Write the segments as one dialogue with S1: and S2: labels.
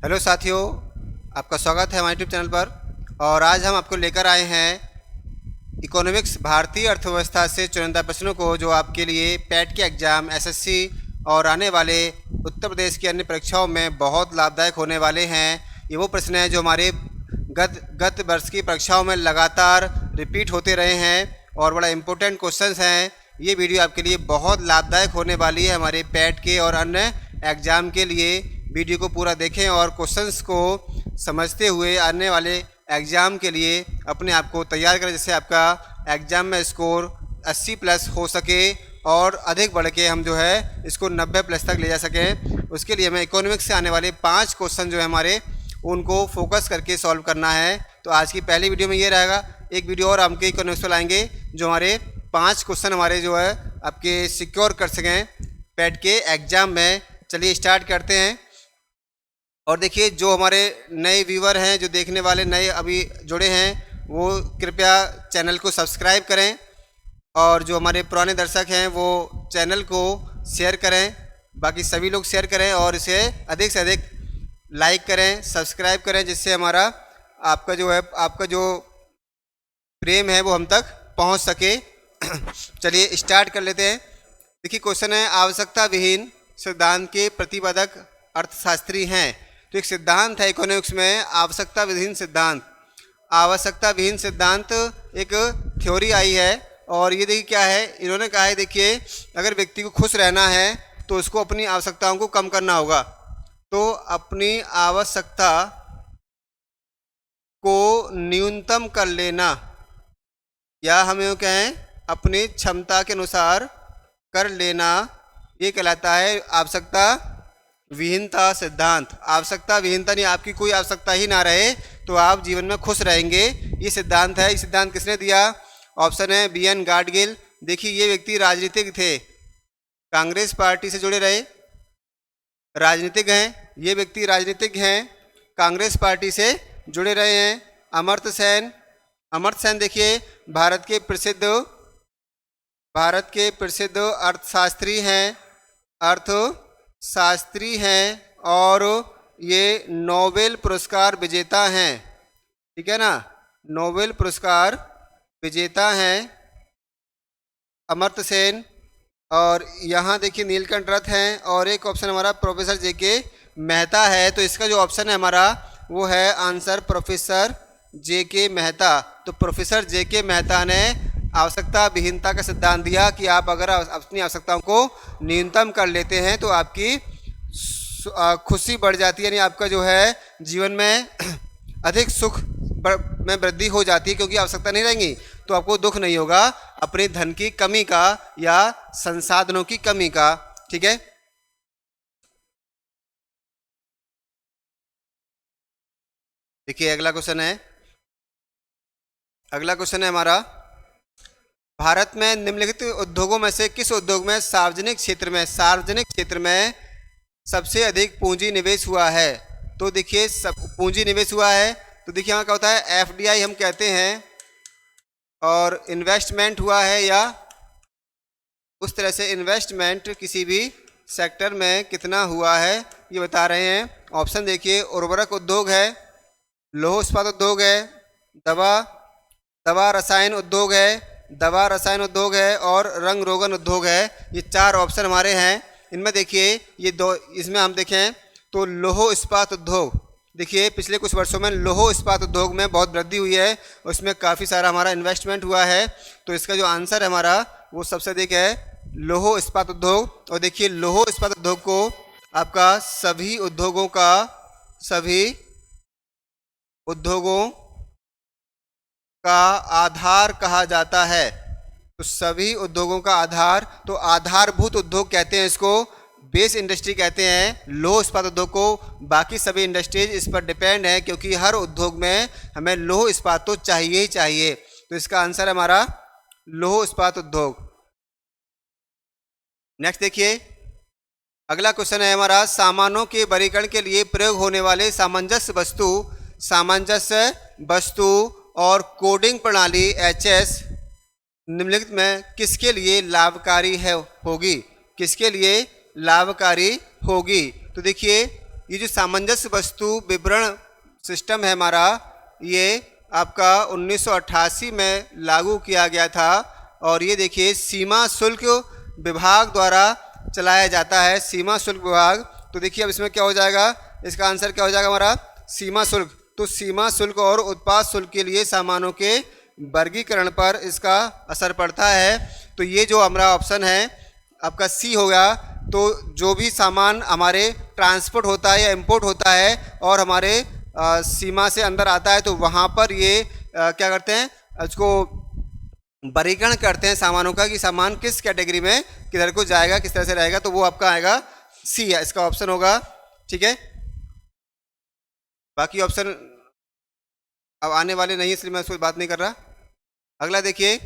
S1: Hello साथियों, आपका स्वागत है हमारे यूट्यूब चैनल पर। और आज हम आपको लेकर आए हैं इकोनॉमिक्स भारतीय अर्थव्यवस्था से चुनिंदा प्रश्नों को, जो आपके लिए पैट के एग्ज़ाम, एसएससी और आने वाले उत्तर प्रदेश की अन्य परीक्षाओं में बहुत लाभदायक होने वाले हैं। ये वो प्रश्न हैं जो हमारे गत वर्ष की परीक्षाओं में लगातार रिपीट होते रहे हैं और बड़ा इम्पोर्टेंट क्वेश्चंस हैं। ये वीडियो आपके लिए बहुत लाभदायक होने वाली है हमारे पैट के और अन्य एग्ज़ाम के लिए। वीडियो को पूरा देखें और क्वेश्चंस को समझते हुए आने वाले एग्ज़ाम के लिए अपने आप को तैयार करें, जिससे आपका एग्ज़ाम में स्कोर 80 प्लस हो सके और अधिक बढ़ के हम जो है इसको 90 प्लस तक ले जा सकें। उसके लिए हमें इकोनॉमिक्स से आने वाले 5 क्वेश्चन जो है हमारे, उनको फोकस करके सॉल्व करना है। तो आज की पहली वीडियो में ये रहेगा। एक वीडियो और आपके इकोनॉमिक्स पर लाएंगे जो हमारे 5 क्वेश्चन हमारे जो है आपके सिक्योर कर सकें पैट के एग्ज़ाम में। चलिए स्टार्ट करते हैं। और देखिए, जो हमारे नए व्यूवर हैं, जो देखने वाले नए अभी जुड़े हैं, वो कृपया चैनल को सब्सक्राइब करें और जो हमारे पुराने दर्शक हैं वो चैनल को शेयर करें। बाकी सभी लोग शेयर करें और इसे अधिक से अधिक लाइक करें, सब्सक्राइब करें, जिससे हमारा आपका जो प्रेम है वो हम तक पहुंच सके। चलिए स्टार्ट कर लेते हैं। देखिए, क्वेश्चन है, आवश्यकता विहीन सिद्धांत के प्रतिपादक अर्थशास्त्री हैं। तो एक सिद्धांत है इकोनॉमिक्स में, आवश्यकता विहीन सिद्धांत। आवश्यकता विहीन सिद्धांत एक थ्योरी आई है और ये देखिए क्या है, इन्होंने कहा है, देखिए, अगर व्यक्ति को खुश रहना है तो उसको अपनी आवश्यकताओं को कम करना होगा। तो अपनी आवश्यकता को न्यूनतम कर लेना, या हम यूँ कहें अपनी क्षमता के अनुसार कर लेना, ये कहलाता है आवश्यकता विहीनता सिद्धांत। आवश्यकता विहीनता नहीं, आपकी कोई आवश्यकता ही ना रहे तो आप जीवन में खुश रहेंगे, ये सिद्धांत है। ये सिद्धांत किसने दिया? ऑप्शन है बीएन गाडगिल। देखिए, ये व्यक्ति राजनीतिक थे, कांग्रेस पार्टी से जुड़े रहे, राजनीतिक हैं। ये व्यक्ति राजनीतिक हैं, कांग्रेस पार्टी से जुड़े रहे हैं। अमर्त्य सेन देखिए भारत के प्रसिद्ध अर्थशास्त्री हैं और ये नोबेल पुरस्कार विजेता हैं। ठीक है ना, नोबेल पुरस्कार विजेता हैं अमर्त्य सेन। और यहाँ देखिए नीलकंठ रथ हैं। और एक ऑप्शन हमारा प्रोफेसर जेके मेहता है। तो इसका जो ऑप्शन है हमारा वो है आंसर प्रोफेसर जेके मेहता। तो प्रोफेसर जेके मेहता ने आवश्यकता विहीनता का सिद्धांत दिया कि आप अगर अपनी आवश्यकताओं को न्यूनतम कर लेते हैं तो आपकी खुशी बढ़ जाती है, यानी आपका जो है जीवन में अधिक सुख में वृद्धि हो जाती है, क्योंकि आवश्यकता नहीं रहेंगी तो आपको दुख नहीं होगा अपने धन की कमी का या संसाधनों की कमी का। ठीक है, देखिए अगला क्वेश्चन है हमारा, भारत में निम्नलिखित उद्योगों में से किस उद्योग में सार्वजनिक क्षेत्र में सबसे अधिक पूंजी निवेश हुआ है? तो देखिए, सब पूंजी निवेश हुआ है। तो देखिए यहाँ क्या होता है, एफडीआई हम कहते हैं, और इन्वेस्टमेंट हुआ है, या उस तरह से इन्वेस्टमेंट किसी भी सेक्टर में कितना हुआ है ये बता रहे हैं। ऑप्शन देखिए, उर्वरक उद्योग है, लौह इस्पात उद्योग है, दवा रसायन उद्योग है और रंग रोगन उद्योग है। ये 4 ऑप्शन हमारे हैं। इनमें देखिए ये दो, इसमें हम देखें तो लौह इस्पात उद्योग, देखिए पिछले कुछ वर्षों में लौह इस्पात उद्योग में बहुत वृद्धि हुई है, उसमें काफ़ी सारा हमारा इन्वेस्टमेंट हुआ है। तो इसका जो आंसर है हमारा वो सबसे अधिक है लौह इस्पात उद्योग। और देखिए, लौह इस्पात उद्योग को आपका सभी उद्योगों का आधार कहा जाता है। तो सभी उद्योगों का आधार, तो आधारभूत उद्योग कहते हैं इसको, बेस इंडस्ट्री कहते हैं लौह इस्पात उद्योग को। बाकी सभी इंडस्ट्रीज इस पर डिपेंड है, क्योंकि हर उद्योग में हमें लौह इस्पात तो चाहिए ही चाहिए। तो इसका आंसर है हमारा लौह इस्पात उद्योग। नेक्स्ट देखिए, अगला क्वेश्चन है हमारा, सामानों के वर्गीकरण के लिए प्रयोग होने वाले सामंजस्य वस्तु और कोडिंग प्रणाली एचएस निम्नलिखित में किसके लिए लाभकारी होगी? तो देखिए, ये जो सामंजस्य वस्तु विवरण सिस्टम है हमारा, ये आपका 1988 में लागू किया गया था और ये देखिए सीमा शुल्क विभाग द्वारा चलाया जाता है, सीमा शुल्क विभाग। तो देखिए अब इसमें क्या हो जाएगा, इसका आंसर क्या हो जाएगा हमारा सीमा शुल्क। तो सीमा शुल्क और उत्पाद शुल्क के लिए सामानों के वर्गीकरण पर इसका असर पड़ता है। तो ये जो हमारा ऑप्शन है आपका सी हो गया। तो जो भी सामान हमारे ट्रांसपोर्ट होता है या इंपोर्ट होता है और हमारे सीमा से अंदर आता है तो वहाँ पर ये क्या करते हैं, उसको वर्गीकरण करते हैं सामानों का कि सामान किस कैटेगरी में किधर को जाएगा, किस तरह से रहेगा। तो वो आपका आएगा सी है, इसका ऑप्शन होगा। ठीक है, बाकी ऑप्शन अब आने वाले नहीं है इसलिए मैं उसको बात नहीं कर रहा। अगला देखिए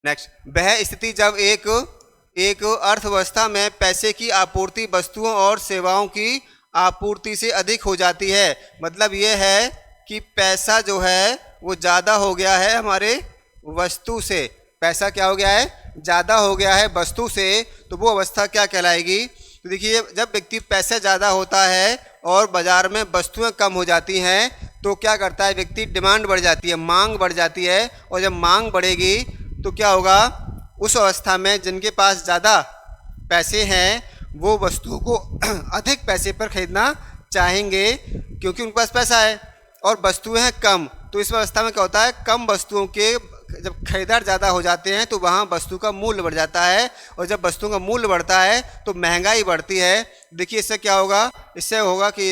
S1: नेक्स्ट, वह स्थिति जब एक अर्थव्यवस्था में पैसे की आपूर्ति वस्तुओं और सेवाओं की आपूर्ति से अधिक हो जाती है। मतलब ये है कि पैसा जो है वो ज़्यादा हो गया है हमारे वस्तु से, पैसा क्या हो गया है, ज़्यादा हो गया है वस्तु से। तो वो अवस्था क्या कहलाएगी। तो देखिए जब व्यक्ति पैसा ज़्यादा होता है और बाज़ार में वस्तुएं कम हो जाती हैं तो क्या करता है व्यक्ति, डिमांड बढ़ जाती है, मांग बढ़ जाती है। और जब मांग बढ़ेगी तो क्या होगा, उस अवस्था में जिनके पास ज़्यादा पैसे हैं वो वस्तुओं को अधिक पैसे पर खरीदना चाहेंगे क्योंकि उनके पास पैसा है और वस्तुएं हैं कम। तो इस अवस्था में क्या होता है, कम वस्तुओं के जब खरीदार ज़्यादा हो जाते हैं तो वहाँ वस्तु का मूल्य बढ़ जाता है और जब वस्तुओं का मूल्य बढ़ता है तो महंगाई बढ़ती है। देखिए इससे क्या होगा, इससे होगा कि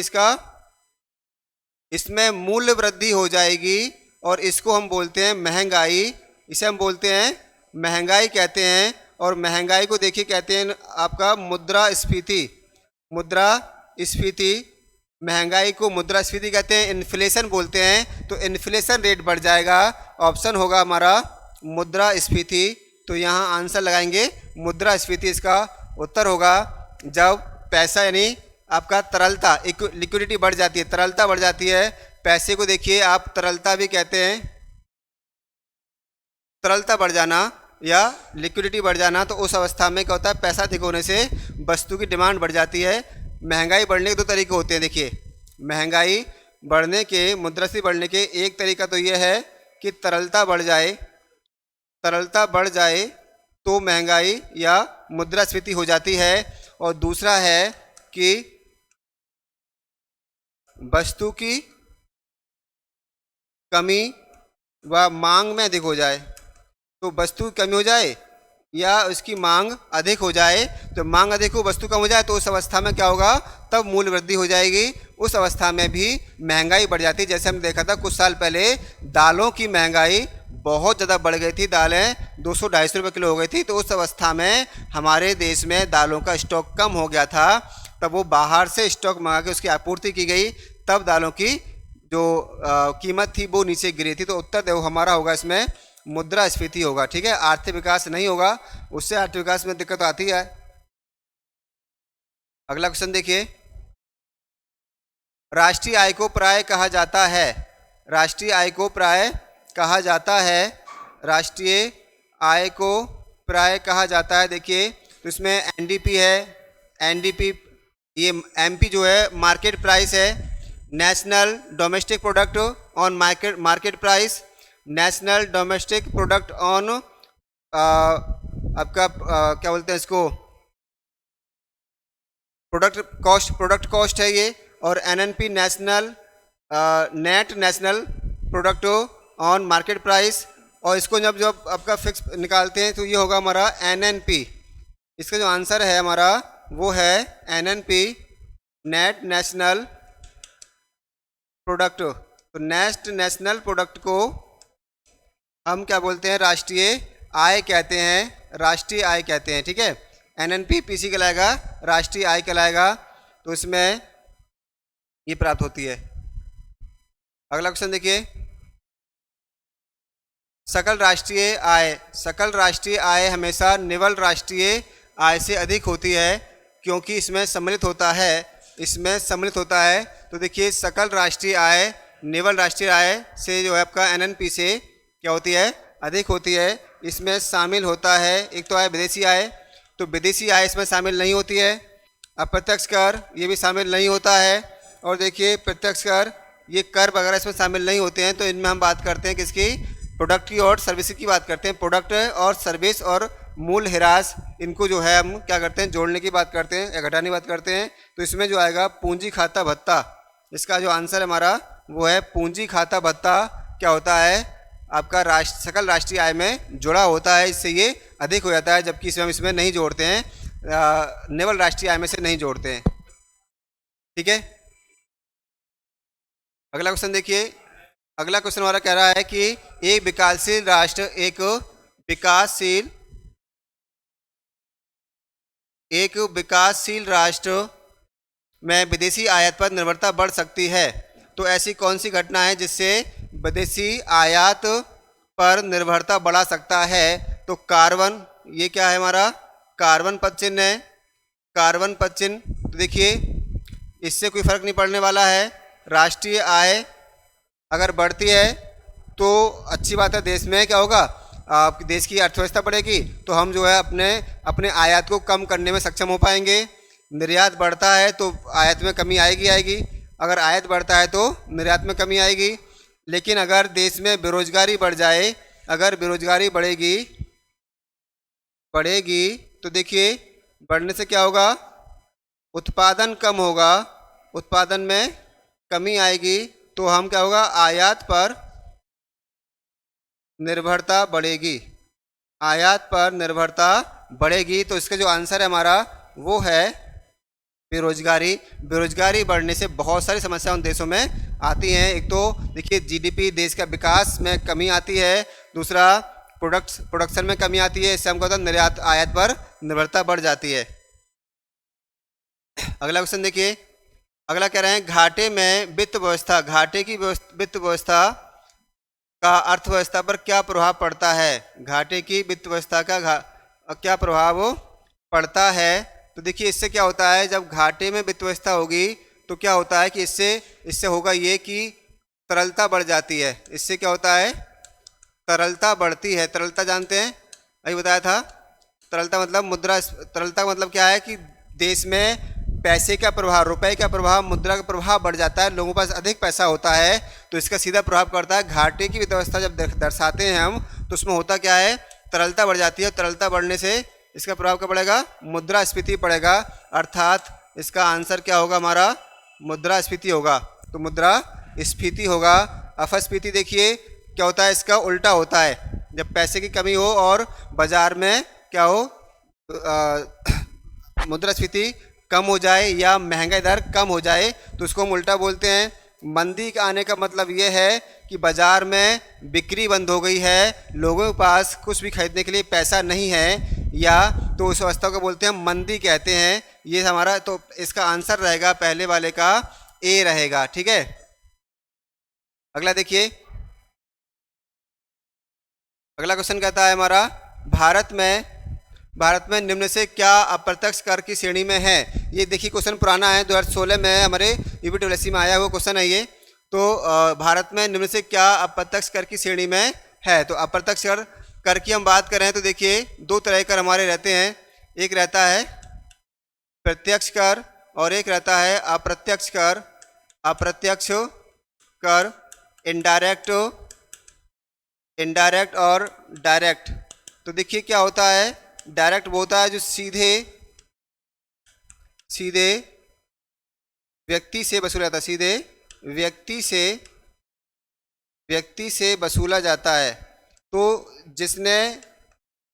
S1: इसमें मूल्य वृद्धि हो जाएगी और इसको हम बोलते हैं महंगाई। इसे हम बोलते हैं महंगाई कहते हैं। और महंगाई को देखिए कहते हैं आपका मुद्रास्फीति। मुद्रास्फीति, महंगाई को मुद्रास्फीति कहते हैं, इन्फ्लेशन बोलते हैं। तो इन्फ्लेशन रेट बढ़ जाएगा, ऑप्शन होगा हमारा मुद्रास्फीति। तो यहाँ आंसर लगाएंगे मुद्रास्फीति, इसका उत्तर होगा। जब पैसा यानी आपका तरलता, लिक्विडिटी बढ़ जाती है, तरलता बढ़ जाती है। पैसे को देखिए आप तरलता भी कहते हैं, तरलता बढ़ जाना या लिक्विडिटी बढ़ जाना। तो उस अवस्था में क्या होता है, पैसा अधिक होने से वस्तु की डिमांड बढ़ जाती है। महंगाई बढ़ने के दो तरीके होते हैं। देखिए महंगाई बढ़ने के, मुद्रास्फीति बढ़ने के एक तरीका तो ये है कि तरलता बढ़ जाए, तरलता बढ़ जाए तो महंगाई या मुद्रास्फीति हो जाती है। और दूसरा है कि वस्तु की कमी व मांग में अधिक हो जाए। तो वस्तु की कमी हो जाए या उसकी मांग अधिक हो जाए। तो मांग अधिक हो, वस्तु कम हो जाए तो उस अवस्था में क्या होगा, तब मूल्य वृद्धि हो जाएगी। उस अवस्था में भी महंगाई बढ़ जाती है। जैसे हमने देखा था कुछ साल पहले दालों की महंगाई बहुत ज़्यादा बढ़ गई थी, दालें 200-250 रुपये किलो हो गई थी। तो उस अवस्था में हमारे देश में दालों का स्टॉक कम हो गया था। तब वो बाहर से स्टॉक मंगा के उसकी आपूर्ति की गई, तब दालों की जो कीमत थी वो नीचे गिरी थी। तो उत्तर देखो हमारा होगा इसमें मुद्रास्फीति होगा। ठीक है, आर्थिक विकास नहीं होगा, उससे आर्थिक विकास में दिक्कत आती है। अगला क्वेश्चन देखिए, राष्ट्रीय आय को प्राय कहा जाता है। राष्ट्रीय आय को प्राय कहा जाता है, राष्ट्रीय आय को प्राय कहा जाता है। देखिए तो इसमें एनडीपी है, एनडीपी ये एमपी जो है मार्केट प्राइस है, national domestic product on market price, national domestic product on आपका क्या बोलते हैं इसको, प्रोडक्ट कॉस्ट है ये। और NNP national net national product on market price. और इसको जब आपका फिक्स निकालते हैं तो ये होगा हमारा एनएनपी। इसका जो आंसर है हमारा वो है एनएनपी, नेट नेशनल प्रोडक्ट। तो नेट नेशनल प्रोडक्ट को हम क्या बोलते हैं, राष्ट्रीय आय कहते हैं, राष्ट्रीय आय कहते हैं। ठीक है, एनएनपी पीसी कहलाएगा, राष्ट्रीय आय कहलाएगा। तो इसमें ये प्राप्त होती है। अगला क्वेश्चन देखिए, सकल राष्ट्रीय आय। सकल राष्ट्रीय आय हमेशा निवल राष्ट्रीय आय से अधिक होती है क्योंकि इसमें सम्मिलित होता है, इसमें सम्मिलित होता है। तो देखिए सकल राष्ट्रीय आय निवल राष्ट्रीय आय से जो है आपका एनएनपी से क्या होती है, अधिक होती है। इसमें शामिल होता है एक तो आय विदेशी आय, तो विदेशी आय इसमें शामिल नहीं होती है। अप्रत्यक्ष कर ये भी शामिल नहीं होता है। और देखिए प्रत्यक्ष कर ये कर वगैरह इसमें शामिल नहीं होते हैं। तो इनमें हम बात करते हैं किसकी, प्रोडक्ट की और सर्विस की बात करते हैं। प्रोडक्ट और सर्विस और मूल ह्रास, इनको जो है हम क्या करते हैं, जोड़ने की बात करते हैं या घटाने की बात करते हैं। तो इसमें जो आएगा पूंजी खाता भत्ता, इसका जो आंसर है हमारा वो है पूंजी खाता भत्ता। क्या होता है, आपका सकल राष्ट्रीय आय में जुड़ा होता है, इससे ये अधिक हो जाता है, जबकि इसमें हम इसमें नहीं जोड़ते हैं, नेवल राष्ट्रीय आय में से नहीं जोड़ते हैं। ठीक है, अगला क्वेश्चन देखिए। अगला क्वेश्चन हमारा कह रहा है कि एक विकासशील राष्ट्र में विदेशी आयात पर निर्भरता बढ़ सकती है। तो ऐसी कौन सी घटना है जिससे विदेशी आयात पर निर्भरता बढ़ा सकता है। तो कार्बन, ये क्या है हमारा कार्बन पद चिन्ह है। कार्बन पद चिन्ह, तो देखिए इससे कोई फर्क नहीं पड़ने वाला है। राष्ट्रीय आय अगर बढ़ती है तो अच्छी बात है, देश में क्या होगा, देश की अर्थव्यवस्था बढ़ेगी, तो हम जो है अपने आयात को कम करने में सक्षम हो पाएंगे। निर्यात बढ़ता है तो आयात में कमी आएगी। अगर आयात बढ़ता है तो निर्यात में कमी आएगी। लेकिन अगर देश में बेरोजगारी बढ़ जाए, अगर बेरोजगारी बढ़ेगी तो देखिए बढ़ने से क्या होगा, उत्पादन कम होगा, उत्पादन में कमी आएगी, तो हम क्या होगा, आयात पर निर्भरता बढ़ेगी, आयात पर निर्भरता बढ़ेगी। तो इसका जो आंसर है हमारा वो है बेरोजगारी। बेरोजगारी बढ़ने से बहुत सारी समस्याएं उन देशों में आती हैं। एक तो देखिए जीडीपी, देश का विकास में कमी आती है। दूसरा प्रोडक्शन में कमी आती है। इससे हमको होता है निर्यात आयात पर निर्भरता बढ़ जाती है। अगला क्वेश्चन देखिए। अगला कह रहे हैं घाटे में वित्त व्यवस्था, घाटे की वित्त व्यवस्था का अर्थव्यवस्था पर क्या प्रभाव पड़ता है। घाटे की वित्त व्यवस्था का क्या प्रभाव पड़ता है। तो देखिए इससे क्या होता है, जब घाटे में वित्त व्यवस्था होगी तो क्या होता है कि इससे होगा ये कि तरलता बढ़ जाती है। इससे क्या होता है, तरलता बढ़ती है। तरलता जानते हैं, अभी बताया था। तरलता का मतलब क्या है कि देश में पैसे का प्रभाव, रुपए का प्रभाव, मुद्रा का प्रभाव बढ़ जाता है, लोगों के पास अधिक पैसा होता है, तो इसका सीधा प्रभाव पड़ता है। घाटे की व्यवस्था जब दर्शाते हैं हम, तो उसमें होता क्या है, तरलता बढ़ जाती है। तरलता बढ़ने से इसका प्रभाव क्या पड़ेगा, मुद्रास्फीति पड़ेगा। अर्थात इसका आंसर क्या होगा हमारा, मुद्रास्फीति होगा। तो मुद्रास्फीति होगा। अपस्फीति देखिए क्या होता है, इसका उल्टा होता है। जब पैसे की कमी हो और बाजार में क्या हो, मुद्रास्फीति कम हो जाए या महंगाई दर कम हो जाए, तो उसको हम उल्टा बोलते हैं। मंदी का आने का मतलब ये है कि बाजार में बिक्री बंद हो गई है, लोगों के पास कुछ भी खरीदने के लिए पैसा नहीं है, या तो उस अवस्था को बोलते हैं मंदी कहते हैं। ये हमारा, तो इसका आंसर रहेगा पहले वाले का ए रहेगा। ठीक है, अगला देखिए। अगला क्वेश्चन कहता है हमारा भारत में निम्न से क्या अप्रत्यक्ष कर की श्रेणी में है। ये देखिए क्वेश्चन पुराना है, 2016 में हमारे यूपीडब्ल्यूएससी में आया हुआ क्वेश्चन है ये। तो भारत में निम्न से क्या अप्रत्यक्ष कर की श्रेणी में है। तो अप्रत्यक्ष कर की हम बात कर रहे हैं तो देखिए दो तरह कर हमारे रहते हैं। एक रहता है प्रत्यक्ष कर और एक रहता है अप्रत्यक्ष कर। अप्रत्यक्ष कर इनडायरेक्ट और डायरेक्ट। तो देखिए क्या होता है, डायरेक्ट वो होता है जो सीधे व्यक्ति से वसूला जाता है, सीधे व्यक्ति से वसूला जाता है। तो जिसने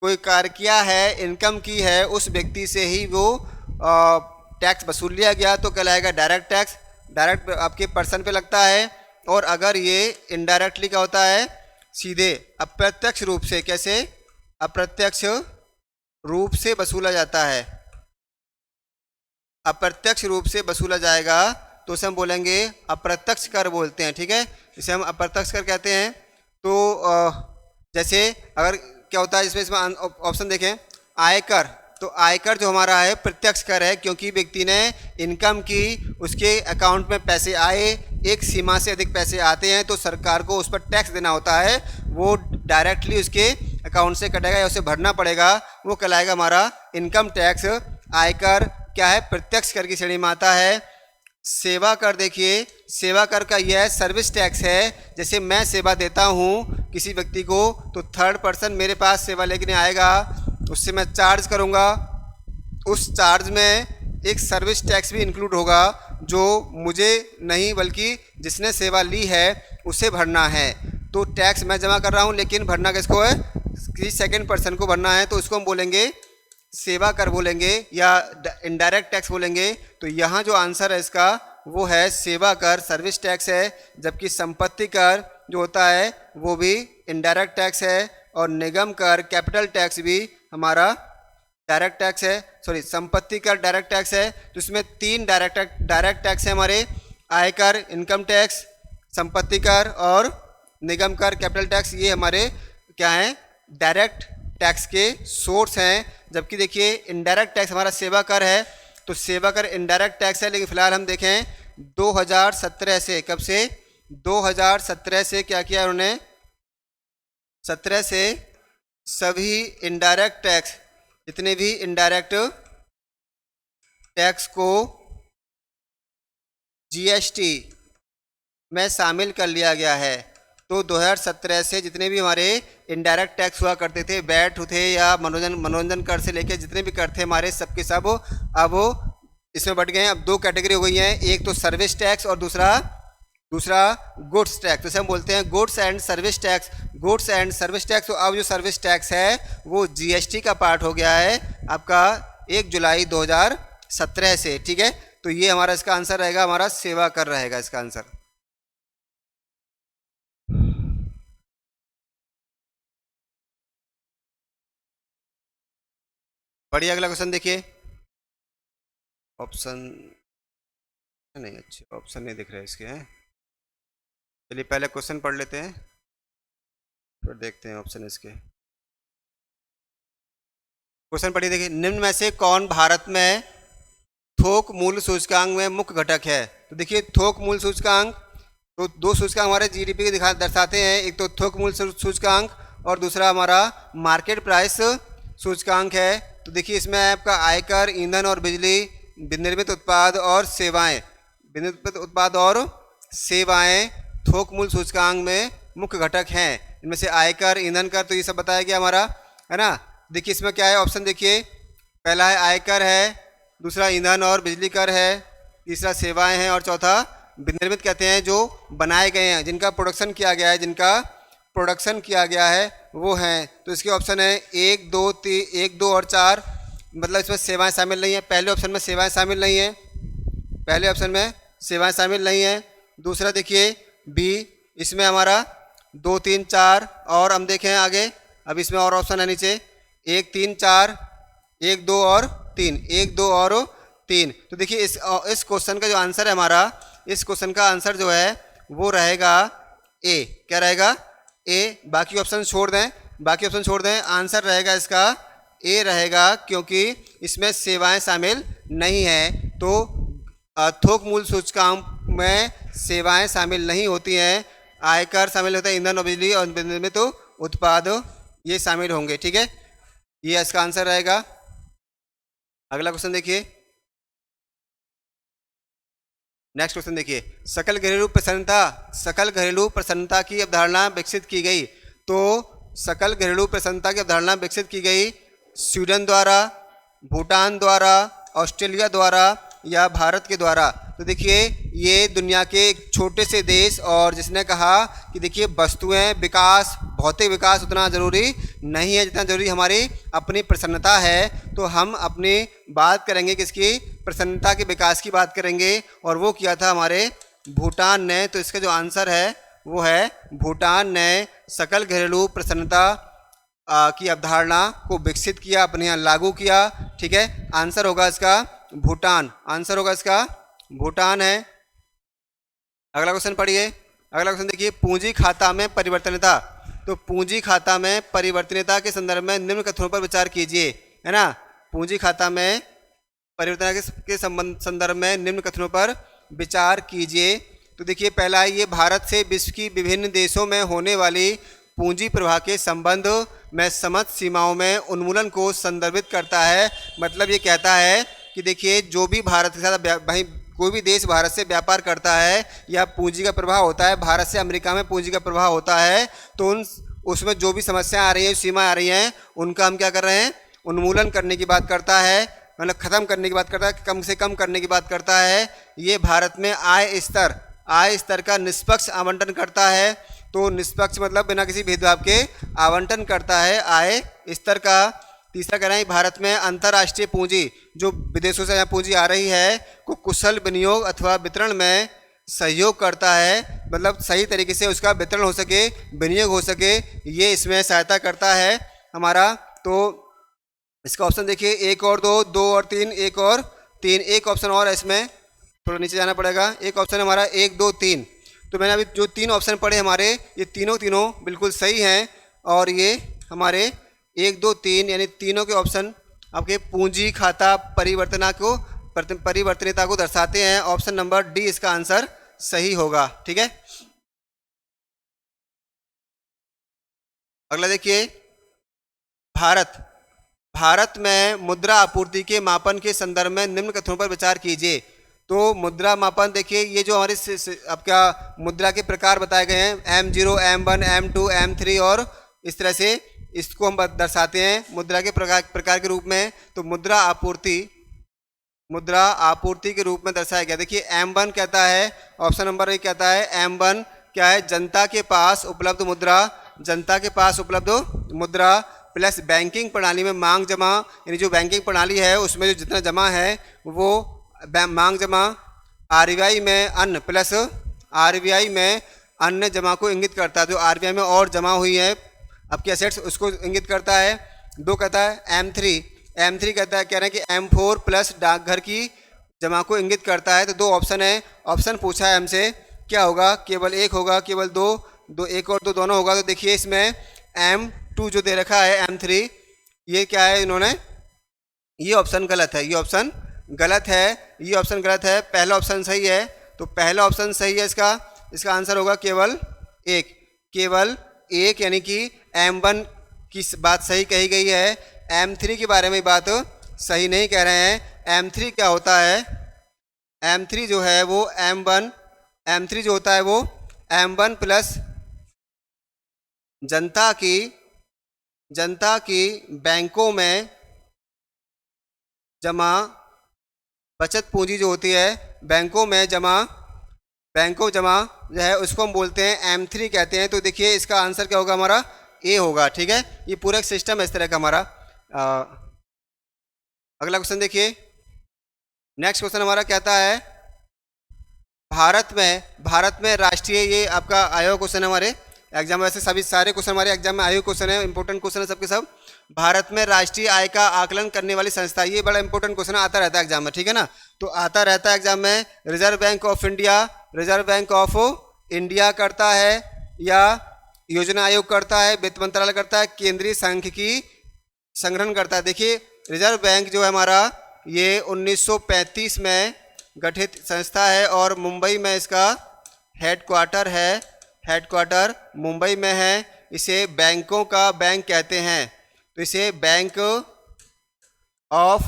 S1: कोई कार्य किया है, इनकम की है, उस व्यक्ति से ही वो टैक्स वसूल लिया गया, तो कहलाएगा डायरेक्ट टैक्स। डायरेक्ट आपके पर्सन पे लगता है। और अगर ये इनडायरेक्टली क्या होता है, सीधे अप्रत्यक्ष रूप से, कैसे, अप्रत्यक्ष रूप से वसूला जाता है। अप्रत्यक्ष रूप से वसूला जाएगा तो उसे हम बोलेंगे अप्रत्यक्ष कर बोलते हैं। ठीक है, इसे हम अप्रत्यक्ष कर कहते हैं। तो जैसे अगर क्या होता है, इसमें ऑप्शन देखें, आयकर। तो आयकर जो हमारा है प्रत्यक्ष कर है, क्योंकि व्यक्ति ने इनकम की, उसके अकाउंट में पैसे आए, एक सीमा से अधिक पैसे आते हैं तो सरकार को उस पर टैक्स देना होता है। वो डायरेक्टली उसके अकाउंट से कटेगा या उसे भरना पड़ेगा, वो कहलाएगा हमारा इनकम टैक्स। आयकर क्या है, प्रत्यक्ष कर की श्रेणी में आता है। सेवा कर, देखिए सेवा कर का यह सर्विस टैक्स है। जैसे मैं सेवा देता हूँ किसी व्यक्ति को, तो थर्ड पर्सन मेरे पास सेवा लेके आएगा, उससे मैं चार्ज करूँगा, उस चार्ज में एक सर्विस टैक्स भी इंक्लूड होगा, जो मुझे नहीं बल्कि जिसने सेवा ली है उसे भरना है। तो टैक्स मैं जमा कर रहा हूँ, लेकिन भरना किसको है, किसी सेकंड पर्सन को भरना है, तो उसको हम बोलेंगे सेवा कर बोलेंगे या इनडायरेक्ट टैक्स बोलेंगे। तो यहाँ जो आंसर है इसका वो है सेवा कर, सर्विस टैक्स है, जबकि संपत्ति कर जो होता है वो भी इनडायरेक्ट टैक्स है, और निगम कर, कैपिटल टैक्स भी हमारा डायरेक्ट टैक्स है। सॉरी, संपत्ति कर डायरेक्ट टैक्स है। तो इसमें 3 डायरेक्ट टैक्स है हमारे, आयकर, इनकम टैक्स, संपत्ति कर और निगम कर, कैपिटल टैक्स। ये हमारे क्या हैं, डायरेक्ट टैक्स के सोर्स हैं। जबकि देखिए इनडायरेक्ट टैक्स हमारा सेवा कर है, तो सेवा कर इनडायरेक्ट टैक्स है। लेकिन फिलहाल हम देखें 2017 से, कब से, 2017 से क्या किया उन्होंने, 17 से सभी इनडायरेक्ट टैक्स, जितने भी इनडायरेक्ट टैक्स को जीएसटी में शामिल कर लिया गया है। तो 2017 से जितने भी हमारे इनडायरेक्ट टैक्स हुआ करते थे, वैट थे या मनोरंजन कर से लेके जितने भी कर थे हमारे, सबके सब अब इसमें बढ़ गए हैं। अब 2 कैटेगरी हो गई हैं, एक तो सर्विस टैक्स और दूसरा गुड्स टैक्स। तो इसे हम बोलते हैं goods and service tax, goods and service tax. तो अब जो सर्विस टैक्स है वो जीएसटी का पार्ट हो गया है आपका 1 जुलाई 2017 से, ठीक है। तो ये हमारा इसका आंसर रहेगा, हमारा सेवा कर रहेगा इसका आंसर। बढ़िया, अगला क्वेश्चन देखिए। ऑप्शन नहीं, अच्छे ऑप्शन नहीं दिख रहे इसके हैं। चलिए पहले क्वेश्चन पढ़ लेते हैं, फिर देखते हैं ऑप्शन इसके। क्वेश्चन पढ़िए, देखिए, निम्न में से कौन भारत में थोक मूल्य सूचकांक में मुख्य घटक है। तो देखिए थोक मूल्य सूचकांक, तो 2 सूचकांक हमारे जीडीपी के दर्शाते हैं, एक तो थोक मूल्य सूचकांक और दूसरा हमारा मार्केट प्राइस सूचकांक है। तो देखिए इसमें आपका आयकर, ईंधन और बिजली, विनिर्मित उत्पाद और सेवाएं, विनिर्मित उत्पाद और सेवाएं थोक मूल्य सूचकांक में मुख्य घटक हैं। इनमें से आयकर, ईंधन कर, तो ये सब बताया गया हमारा, है ना। देखिए इसमें क्या है, ऑप्शन देखिए, पहला है आयकर है, दूसरा ईंधन और बिजली कर है, तीसरा सेवाएं हैं और चौथा विनिर्मित कहते हैं जो बनाए गए हैं, जिनका प्रोडक्शन किया गया है, जिनका प्रोडक्शन किया गया है वो हैं। तो इसके ऑप्शन है 1, 2, 3, 1, 2 और 4, मतलब इसमें सेवाएं शामिल नहीं है। पहले ऑप्शन में सेवाएं शामिल नहीं है, पहले ऑप्शन में सेवाएं शामिल नहीं है। दूसरा देखिए बी, इसमें हमारा 2, 3, 4 और हम देखें आगे, अब इसमें और ऑप्शन है नीचे 1, 3, 4, 1, 2 और 3, 1, 2 और 3। तो देखिए इस क्वेश्चन का जो आंसर है हमारा, इस क्वेश्चन का आंसर जो है वो रहेगा ए। क्या रहेगा, ए। बाकी ऑप्शन छोड़ दें, बाकी ऑप्शन छोड़ दें, आंसर रहेगा इसका ए रहेगा, क्योंकि इसमें सेवाएं शामिल नहीं है। तो थोक मूल्य सूचकांक में सेवाएं शामिल नहीं होती हैं, आयकर शामिल होता है, ईंधन और बिजली और विनिर्मित उत्पाद ये शामिल होंगे, ठीक है। ये इसका आंसर रहेगा। अगला क्वेश्चन देखिए, नेक्स्ट क्वेश्चन देखिए, सकल घरेलू प्रसन्नता, सकल घरेलू प्रसन्नता की अवधारणा विकसित की गई। तो सकल घरेलू प्रसन्नता की अवधारणा विकसित की गई स्वीडन द्वारा, भूटान द्वारा, ऑस्ट्रेलिया द्वारा या भारत के द्वारा। तो देखिए ये दुनिया के एक छोटे से देश, और जिसने कहा कि देखिए वस्तुएं विकास, भौतिक विकास उतना ज़रूरी नहीं है जितना ज़रूरी हमारी अपनी प्रसन्नता है। तो हम अपनी बात करेंगे किसकी, प्रसन्नता के विकास की बात करेंगे, और वो किया था हमारे भूटान ने। तो इसका जो आंसर है वो है भूटान ने सकल घरेलू प्रसन्नता की अवधारणा को विकसित किया, अपने यहाँ लागू किया, ठीक है। आंसर होगा इसका भूटान, आंसर होगा इसका भूटान है। अगला क्वेश्चन पढ़िए, अगला क्वेश्चन देखिए, पूंजी खाता में परिवर्तनीयता। तो पूंजी खाता में परिवर्तनीयता के संदर्भ में निम्न कथनों पर विचार कीजिए, है ना। पूंजी खाता में परिवर्तनीयता के संदर्भ में निम्न कथनों पर विचार कीजिए। तो देखिए पहला है, ये भारत से विश्व की विभिन्न देशों में होने वाली पूंजी प्रवाह के संबंध में समझ सीमाओं में उन्मूलन को संदर्भित करता है। मतलब ये कहता है कि देखिए जो भी भारत के साथ भाई कोई भी देश भारत से व्यापार करता है या पूंजी का प्रवाह होता है, भारत से अमेरिका में पूंजी का प्रवाह होता है, तो उसमें जो भी समस्याएं आ रही हैं, सीमा आ रही हैं, उनका हम क्या कर रहे हैं, उन्मूलन करने की बात करता है, मतलब ख़त्म करने की बात करता है, कम से कम करने की बात करता है। ये भारत में आय स्तर का निष्पक्ष आवंटन करता है। तो निष्पक्ष मतलब बिना किसी भेदभाव के आवंटन करता है आय स्तर का। तीसरा कह रहे हैं भारत में अंतर्राष्ट्रीय पूंजी जो विदेशों से यहाँ पूंजी आ रही है को कुशल विनियोग अथवा वितरण में सहयोग करता है, मतलब सही तरीके से उसका वितरण हो सके, विनियोग हो सके, ये इसमें सहायता करता है हमारा। तो इसका ऑप्शन देखिए 1 और 2, 2 और 3, 1 और 3, एक ऑप्शन और है इसमें, थोड़ा नीचे जाना पड़ेगा। एक ऑप्शन है हमारा 1, 2, 3। तो मैंने अभी जो 3 ऑप्शन पढ़े हमारे, ये तीनों बिल्कुल सही हैं और ये हमारे 1, 2, 3 यानी तीनों के ऑप्शन आपके पूंजी खाता परिवर्तनीयता को दर्शाते हैं। ऑप्शन नंबर डी इसका आंसर सही होगा। ठीक है, अगला देखिए भारत में मुद्रा आपूर्ति के मापन के संदर्भ में निम्न कथनों पर विचार कीजिए। तो मुद्रा मापन देखिए, ये जो हमारे आपका मुद्रा के प्रकार बताए गए हैं M0, M1, M2, M3 और इस तरह से इसको हम दर्शाते हैं मुद्रा के प्रकार के रूप में। तो मुद्रा आपूर्ति के रूप में दर्शाया गया। देखिए M1 कहता है, ऑप्शन नंबर 1 कहता है M1 क्या है, जनता के पास उपलब्ध मुद्रा प्लस बैंकिंग प्रणाली में मांग जमा, यानी जो बैंकिंग प्रणाली है उसमें जो जितना जमा है वो मांग जमा, आरबीआई में अन्य प्लस आरबीआई में अन्य जमा को इंगित करता है। जो आरबीआई में और जमा हुई है आपकी एसेट्स उसको इंगित करता है। 2 कहता है M3 कहता है, कह रहे हैं कि M4 प्लस डाकघर की जमा को इंगित करता है। तो 2 ऑप्शन है, ऑप्शन पूछा है हमसे क्या होगा, केवल 1 होगा, केवल 2, 1 और 2 दोनों होगा। तो देखिए इसमें M2 जो दे रखा है M3, ये क्या है इन्होंने, ये ऑप्शन गलत है, ये ऑप्शन गलत है। पहला ऑप्शन सही है, तो पहला ऑप्शन सही है इसका आंसर होगा केवल 1 यानी कि M1 की बात सही कही गई है, M3 के बारे में बात सही नहीं कह रहे हैं। M3 क्या होता है, M3 जो है वो M3 जो होता है वो M1 प्लस जनता की बैंकों में जमा बचत पूंजी जो होती है, बैंकों जमा जो है उसको हम बोलते हैं M3 कहते हैं। तो देखिए इसका आंसर क्या होगा, हमारा ए होगा। ठीक है, ये पूरा एक सिस्टम है इस तरह का हमारा। अगला क्वेश्चन देखिए, नेक्स्ट क्वेश्चन हमारा कहता है भारत में राष्ट्रीय, ये आपका आयोग क्वेश्चन है हमारे एग्जाम, वैसे सभी सारे क्वेश्चन हमारे एग्जाम में आयोग क्वेश्चन है, इंपॉर्टेंट क्वेश्चन है सबके सब। भारत में राष्ट्रीय आय का आकलन करने वाली संस्था, ये बड़ा इंपॉर्टेंट क्वेश्चन आता रहता है एग्जाम में। ठीक है ना, तो आता रहता है एग्जाम में, रिजर्व बैंक ऑफ इंडिया करता है या योजना आयोग करता है, वित्त मंत्रालय करता है, केंद्रीय सांख्यिकी संगठन करता है। देखिए रिजर्व बैंक जो है हमारा ये 1935 में गठित संस्था है और मुंबई में इसका हेडक्वार्टर मुंबई में है। इसे बैंकों का बैंक कहते हैं, तो इसे बैंक ऑफ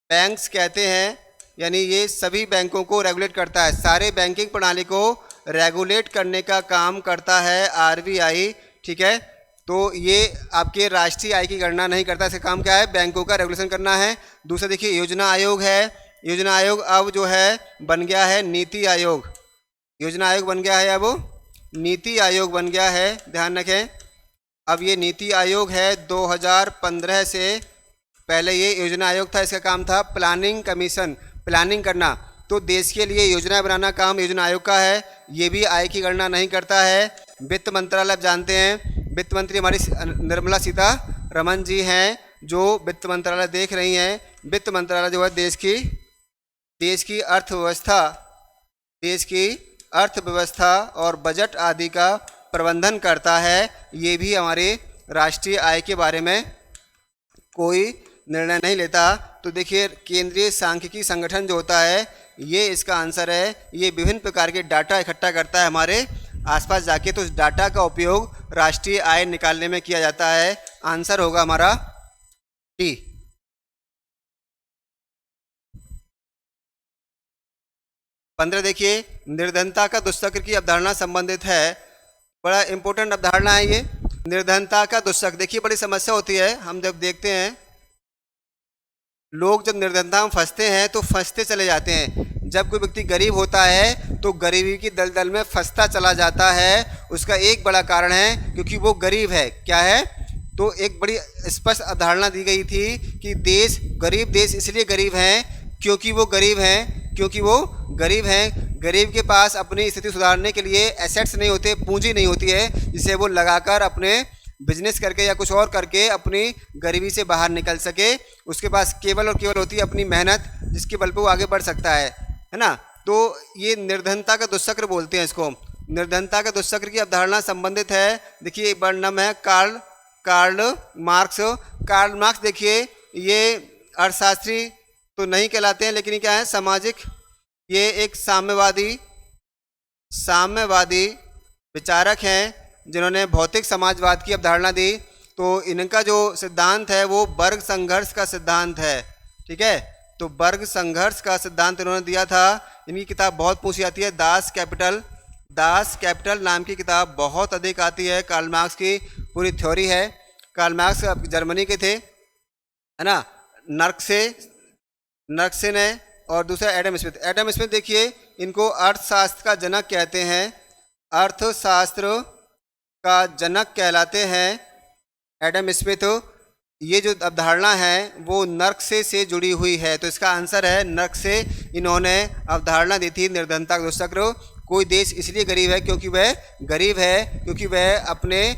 S1: बैंक्स कहते हैं, यानी ये सभी बैंकों को रेगुलेट करता है, सारे बैंकिंग प्रणाली को रेगुलेट करने का काम करता है आरबीआई। ठीक है, तो ये आपके राष्ट्रीय आय की गणना नहीं करता, इसका काम क्या है, बैंकों का रेगुलेशन करना है। दूसरा देखिए योजना आयोग है, योजना आयोग अब जो है बन गया है नीति आयोग, योजना आयोग बन गया है, अब नीति आयोग बन गया है, ध्यान रखें। अब ये नीति आयोग है, 2015 से पहले ये योजना आयोग था, इसका काम था प्लानिंग करना। तो देश के लिए योजना बनाना काम योजना आयोग का है, ये भी आय की गणना नहीं करता है। वित्त मंत्रालय आप जानते हैं, वित्त मंत्री हमारी निर्मला सीतारमण जी हैं जो वित्त मंत्रालय देख रही हैं। वित्त मंत्रालय जो है देश की अर्थव्यवस्था और बजट आदि का प्रबंधन करता है। ये भी हमारे राष्ट्रीय आय के बारे में कोई निर्णय नहीं लेता। तो देखिए केंद्रीय सांख्यिकी संगठन जो होता है ये इसका आंसर है। ये विभिन्न प्रकार के डाटा इकट्ठा करता है हमारे आसपास जाके, तो उस डाटा का उपयोग राष्ट्रीय आय निकालने में किया जाता है। आंसर होगा हमारा डी। 15 देखिए, निर्धनता का दुष्चक्र की अवधारणा संबंधित है। बड़ा इंपॉर्टेंट अवधारणा है ये, निर्धनता का दुष्चक्र। देखिए बड़ी समस्या होती है, हम जब देखते हैं लोग जब निर्धनता में फंसते हैं तो फंसते चले जाते हैं। जब कोई व्यक्ति गरीब होता है तो गरीबी की दलदल में फंसता चला जाता है। उसका एक बड़ा कारण है क्योंकि वो गरीब है। क्या है? तो एक बड़ी स्पष्ट अवधारणा दी गई थी कि देश गरीब देश इसलिए गरीब हैं क्योंकि वो गरीब हैं, क्योंकि वो गरीब हैं। गरीब के पास अपनी स्थिति सुधारने के लिए एसेट्स नहीं होते, पूंजी नहीं होती है जिसे वो लगाकर अपने बिजनेस करके या कुछ और करके अपनी गरीबी से बाहर निकल सके। उसके पास केवल और केवल होती है अपनी मेहनत, जिसके बल पर वो आगे बढ़ सकता है ना। तो ये निर्धनता का दुष्चक्र बोलते हैं इसको। निर्धनता का दुष्चक्र की अवधारणा संबंधित है। देखिए एक वर्णम है कार्ल मार्क्स। कार्ल मार्क्स देखिए ये अर्थशास्त्री तो नहीं कहलाते हैं, लेकिन ये क्या है? सामाजिक, ये एक साम्यवादी विचारक हैं जिन्होंने भौतिक समाजवाद की अवधारणा दी। तो इनका जो सिद्धांत है वो वर्ग संघर्ष का सिद्धांत है। ठीक है, तो वर्ग संघर्ष का सिद्धांत इन्होंने दिया था। इनकी किताब बहुत पूछी जाती है, दास कैपिटल नाम की किताब बहुत अधिक आती है। कार्ल मार्क्स की पूरी थ्योरी है। कार्ल मार्क्स जर्मनी के थे, है ना। नर्क्से ने, और दूसरा एडम स्मिथ देखिए इनको अर्थशास्त्र का जनक कहते हैं, अर्थशास्त्र का जनक कहलाते हैं एडम स्मिथ। ये जो अवधारणा है वो नर्क्से से जुड़ी हुई है, तो इसका आंसर है नर्क्से। इन्होंने अवधारणा दी थी निर्धनता का दुष्चक्र। कोई देश इसलिए गरीब है क्योंकि वह गरीब है, क्योंकि वह अपने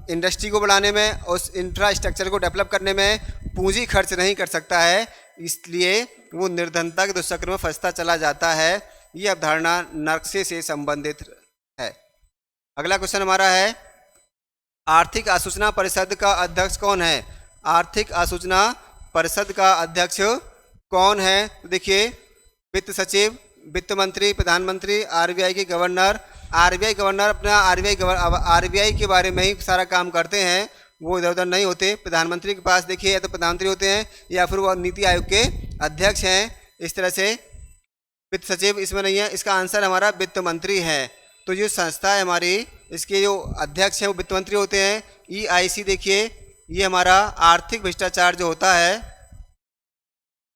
S1: इंडस्ट्री को बढ़ाने में, उस इंफ्रास्ट्रक्चर को डेवलप करने में पूंजी खर्च नहीं कर सकता है, इसलिए वो निर्धनता के दुष्चक्र में फंसता चला जाता है। ये अवधारणा नर्क्से से संबंधित है। अगला क्वेश्चन हमारा है, आर्थिक आसूचना परिषद का अध्यक्ष कौन है? आर्थिक आसूचना परिषद का अध्यक्ष कौन है? तो देखिए वित्त सचिव, वित्त मंत्री, प्रधानमंत्री, आरबीआई के गवर्नर। आरबीआई गवर्नर अपना आरबीआई के बारे में ही सारा काम करते हैं, वो इधर उधर नहीं होते। प्रधानमंत्री के पास देखिए या तो प्रधानमंत्री होते हैं या फिर वो नीति आयोग के अध्यक्ष हैं। इस तरह से वित्त सचिव इसमें नहीं है, इसका आंसर हमारा वित्त मंत्री है। तो जो संस्था है हमारी, इसके जो अध्यक्ष हैं वो वित्त मंत्री होते हैं। EIC देखिए ये हमारा आर्थिक भ्रष्टाचार जो होता है,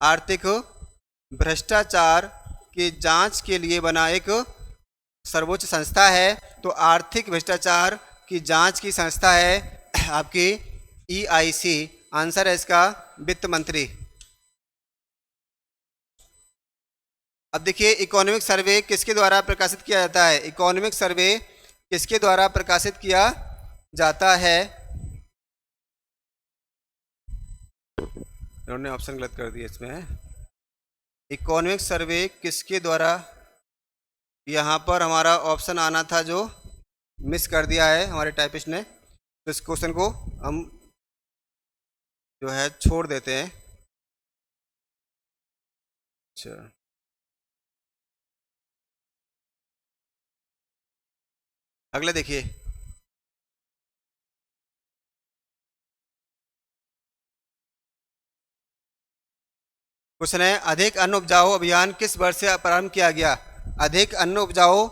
S1: आर्थिक भ्रष्टाचार की जांच के लिए बना एक सर्वोच्च संस्था है। तो आर्थिक भ्रष्टाचार की जांच की संस्था है आपकी EIC। आंसर है इसका वित्त मंत्री। अब देखिए इकोनॉमिक सर्वे किसके द्वारा प्रकाशित किया जाता है? इकोनॉमिक सर्वे किसके द्वारा प्रकाशित किया जाता है? इन्होंने ऑप्शन गलत कर दिया इसमें। इकोनॉमिक सर्वे किसके द्वारा, यहाँ पर हमारा ऑप्शन आना था जो मिस कर दिया है हमारे टाइपिस्ट ने, तो इस क्वेश्चन को हम जो है छोड़ देते हैं। अच्छा, अगला देखिए, क्वेश्चन है अधिक अन्न उपजाओ अभियान किस वर्ष से प्रारंभ किया गया? अधिक अन्न उपजाओ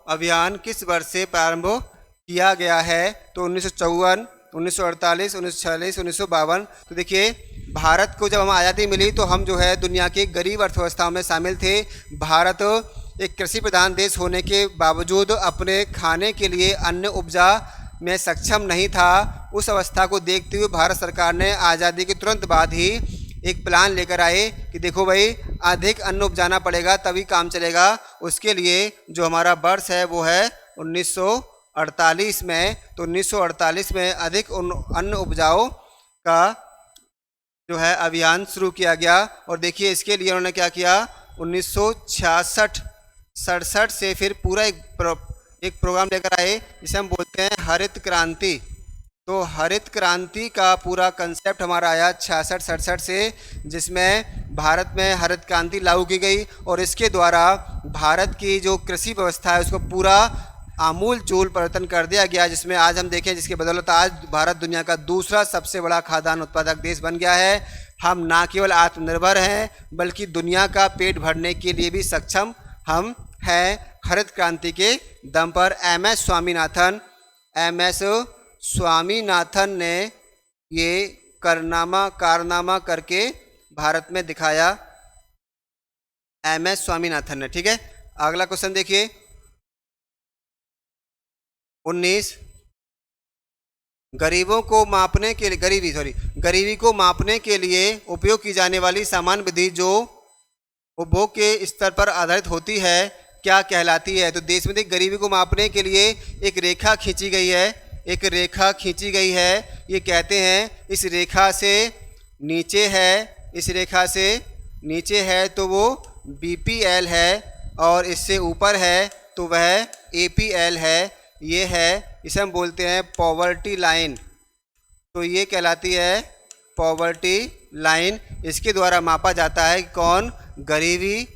S1: अभियान किस वर्ष से प्रारंभ किया गया है? तो 1954, 1948, 1946, 1952। तो देखिए भारत को जब हम आज़ादी मिली तो हम जो है दुनिया की गरीब अर्थव्यवस्थाओं में शामिल थे। भारत एक कृषि प्रधान देश होने के बावजूद अपने खाने के लिए अन्न उपजा में सक्षम नहीं था। उस अवस्था को देखते हुए भारत सरकार ने आज़ादी के तुरंत बाद ही एक प्लान लेकर आए कि देखो भाई अधिक अन्न उपजाना पड़ेगा तभी काम चलेगा। उसके लिए जो हमारा वर्ष है वो है 1948 में। तो 1948 में अधिक अन्न उपजाओ का जो है अभियान शुरू किया गया। और देखिए इसके लिए उन्होंने क्या किया, 1966-67 से फिर पूरा एक प्रोग्राम लेकर आए जिसे हम बोलते हैं हरित क्रांति। तो हरित क्रांति का पूरा कंसेप्ट हमारा आया 66-67 से, जिसमें भारत में हरित क्रांति लागू की गई और इसके द्वारा भारत की जो कृषि व्यवस्था है उसको पूरा आमूल-चूल परिवर्तन कर दिया गया, जिसमें आज हम देखें जिसके बदौलत आज भारत दुनिया का दूसरा सबसे बड़ा खाद्यान्न उत्पादक देश बन गया है। हम ना केवल आत्मनिर्भर हैं बल्कि दुनिया का पेट भरने के लिए भी सक्षम हम हैं हरित क्रांति के दम पर। एम.एस. स्वामीनाथन ने ये कारनामा करके भारत में दिखाया। एम.एस. स्वामीनाथन ने। ठीक है, अगला क्वेश्चन देखिए 19। गरीबी को मापने के लिए उपयोग की जाने वाली सामान्य विधि जो उपभोग के स्तर पर आधारित होती है क्या कहलाती है? तो देश में गरीबी को मापने के लिए एक रेखा खींची गई है, ये कहते हैं इस रेखा से नीचे है तो वो BPL है और इससे ऊपर है तो वह APL है। ये है, इसे हम बोलते हैं पॉवर्टी लाइन। तो ये कहलाती है पॉवर्टी लाइन। इसके द्वारा मापा जाता है कि कौन गरीबी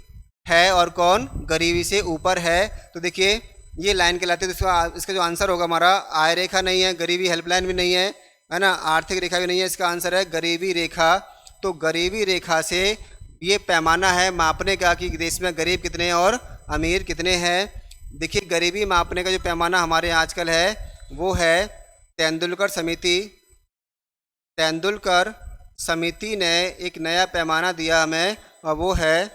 S1: है और कौन गरीबी से ऊपर है। तो देखिए ये लाइन कहलाती है। तो इसका जो आंसर होगा हमारा आय रेखा नहीं है, गरीबी हेल्पलाइन भी नहीं है ना, आर्थिक रेखा भी नहीं है। इसका आंसर है गरीबी रेखा। तो गरीबी रेखा से ये पैमाना है मापने का कि देश में गरीब कितने हैं और अमीर कितने हैं। देखिए गरीबी मापने का जो पैमाना हमारे यहाँ आजकल है वो है तेंदुलकर समिति ने एक नया पैमाना दिया हमें और वो है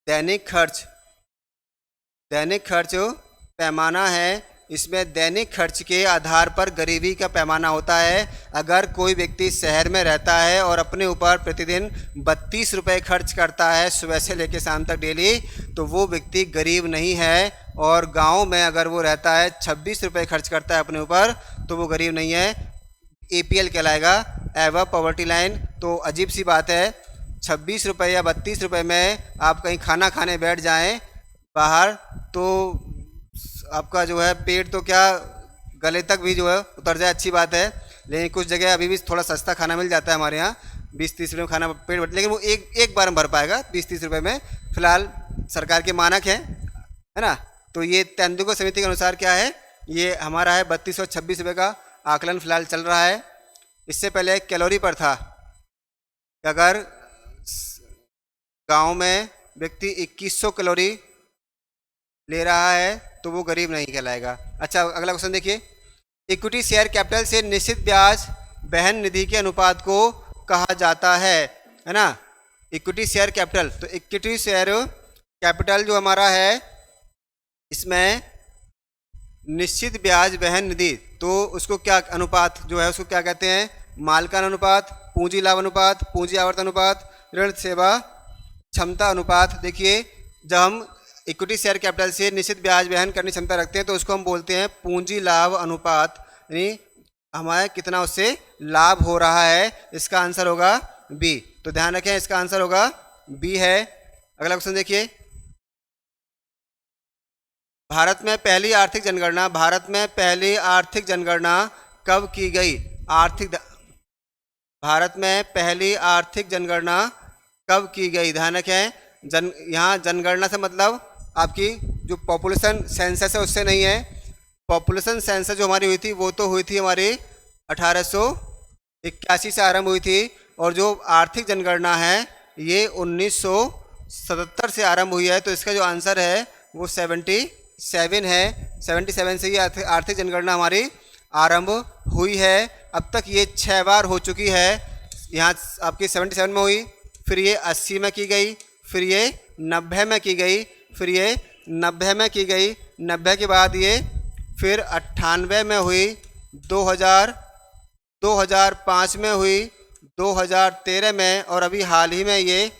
S1: दैनिक खर्च पैमाना है। इसमें दैनिक खर्च के आधार पर गरीबी का पैमाना होता है। अगर कोई व्यक्ति शहर में रहता है और अपने ऊपर प्रतिदिन 32 रुपये खर्च करता है सुबह से लेकर शाम तक डेली, तो वो व्यक्ति गरीब नहीं है। और गांव में अगर वो रहता है 26 रुपये खर्च करता है अपने ऊपर तो वो गरीब नहीं है, APL कहलाएगा, एवर पॉवर्टी लाइन। तो अजीब सी बात है, 26 रुपये या 32 रुपये में आप कहीं खाना खाने बैठ जाएं बाहर तो आपका जो है पेट तो क्या गले तक भी जो है उतर जाए, अच्छी बात है। लेकिन कुछ जगह अभी भी थोड़ा सस्ता खाना मिल जाता है हमारे यहाँ, 20-30 रुपये में खाना पेट भर, लेकिन वो एक बार में भर पाएगा 20-30 रुपये में। फिलहाल सरकार के मानक है ना। तो ये तेंदुलकर समिति के अनुसार क्या है, ये हमारा है 32 और 26 रुपये का आकलन फिलहाल चल रहा है। इससे पहले कैलोरी पर था, अगर गांव में व्यक्ति 2100 कैलोरी ले रहा है तो वो गरीब नहीं कहलाएगा। अच्छा अगला क्वेश्चन देखिए, इक्विटी शेयर कैपिटल से निश्चित ब्याज वहन निधि के अनुपात को कहा जाता है ना। इक्विटी शेयर कैपिटल, तो इक्विटी शेयर कैपिटल जो हमारा है इसमें निश्चित ब्याज वहन निधि, तो उसको क्या अनुपात जो है उसको क्या कहते हैं, मालकान अनुपात, पूंजी लाभ अनुपात, पूंजी आवर्तन अनुपात, ऋण सेवा क्षमता अनुपात। देखिए जब हम इक्विटी शेयर कैपिटल से निश्चित ब्याज वहन करने की क्षमता रखते हैं तो उसको हम बोलते हैं पूंजी लाभ अनुपात, यानी हमारा कितना उससे लाभ हो रहा है। इसका आंसर होगा B। तो ध्यान रखें इसका आंसर होगा B है। अगला क्वेश्चन देखिए, भारत में पहली आर्थिक जनगणना कब की गई? भारत में पहली आर्थिक जनगणना कब की गई? ध्यान रखें यहाँ जनगणना से मतलब आपकी जो पॉपुलेशन सेंसस है उससे नहीं है। पॉपुलेशन सेंसस जो हमारी हुई थी वो तो हुई थी हमारी 1881 से आरंभ हुई थी, और जो आर्थिक जनगणना है ये 1977 से आरंभ हुई है। तो इसका जो आंसर है वो 77 है। 77 से ये आर्थिक जनगणना हमारी आरंभ हुई है। अब तक ये 6 बार हो चुकी है। यहाँ आपकी 77 में हुई, फिर ये 80 में की गई, फिर ये 90 में की गई, फिर ये 90 में की गई, 90 के बाद ये फिर 98 में हुई, 2005 में हुई, 2013 में, और अभी हाल ही में ये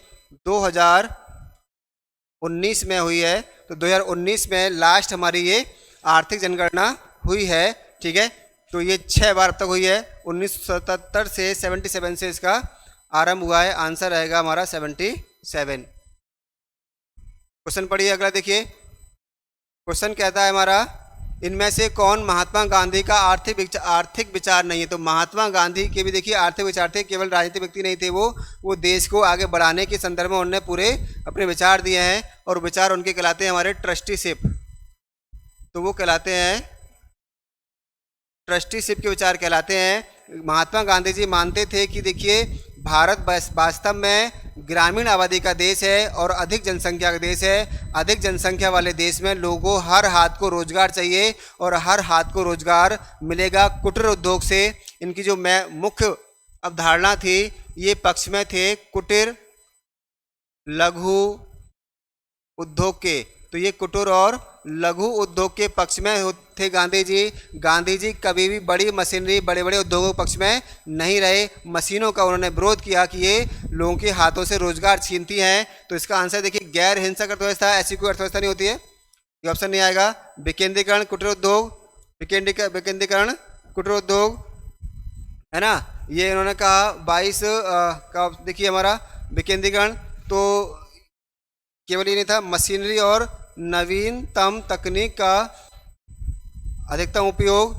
S1: 2019 में हुई है। तो 2019 में लास्ट हमारी ये आर्थिक जनगणना हुई है। ठीक है, तो ये 6 बार अब तक हुई है। 1977 से 77 से इसका आरंभ हुआ है। आंसर रहेगा हमारा 77। क्वेश्चन पढ़िए अगला देखिए। क्वेश्चन कहता है हमारा, इनमें से कौन महात्मा गांधी का आर्थिक विचार नहीं है? तो महात्मा गांधी के भी देखिए आर्थिक विचार थे, केवल राजनीतिक व्यक्ति नहीं थे। वो देश को आगे बढ़ाने के संदर्भ में उन्होंने पूरे अपने विचार दिए हैं, और विचार उनके कहलाते हैं हमारे ट्रस्टीशिप। तो वो कहलाते हैं ट्रस्टीशिप के विचार कहलाते हैं। महात्मा गांधी जी मानते थे कि देखिए भारत वास्तव में ग्रामीण आबादी का देश है और अधिक जनसंख्या का देश है। अधिक जनसंख्या वाले देश में लोगों हर हाथ को रोजगार चाहिए और हर हाथ को रोजगार मिलेगा कुटीर उद्योग से। इनकी जो मुख्य अवधारणा थी, ये पक्ष में थे कुटीर लघु उद्योग के। तो ये कुटीर और लघु उद्योग के पक्ष में थे गांधी जी। गांधी जी कभी भी बड़ी मशीनरी, बड़े बड़े उद्योगों के पक्ष में नहीं रहे। मशीनों का उन्होंने विरोध किया कि ये लोगों के हाथों से रोजगार छीनती हैं। तो इसका आंसर देखिए, गैर हिंसक अर्थव्यवस्था। ऐसी कोई अर्थव्यवस्था नहीं होती है, ये ऑप्शन नहीं आएगा। विकेंद्रीकरण कुटीर उद्योग, विकेंद्रीकरण कुटीर उद्योग, है ना, ये इन्होंने कहा 22 का। देखिए हमारा विकेंद्रीकरण तो केवल ये नहीं था, मशीनरी और नवीनतम तकनीक का अधिकतम उपयोग,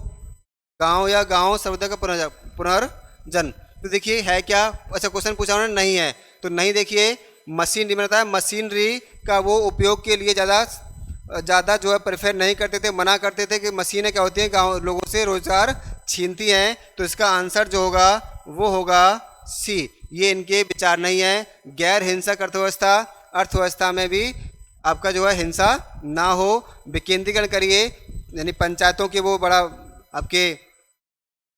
S1: गांव या गांव सभ्यता का पुनर्जन। तो देखिए है क्या, अच्छा क्वेश्चन पूछा उन्होंने, नहीं है तो नहीं। देखिए मशीनरी में बताया, मशीनरी का वो उपयोग के लिए ज़्यादा जो है प्रेफर नहीं करते थे, मना करते थे कि मशीनें क्या होती हैं, गाँव लोगों से रोजगार छीनती हैं। तो इसका आंसर जो होगा वो होगा सी। ये इनके विचार नहीं है। गैर हिंसक अर्थव्यवस्था, अर्थव्यवस्था में भी आपका जो है हिंसा ना हो। विकेंद्रीकरण करिए, यानी पंचायतों के वो बड़ा आपके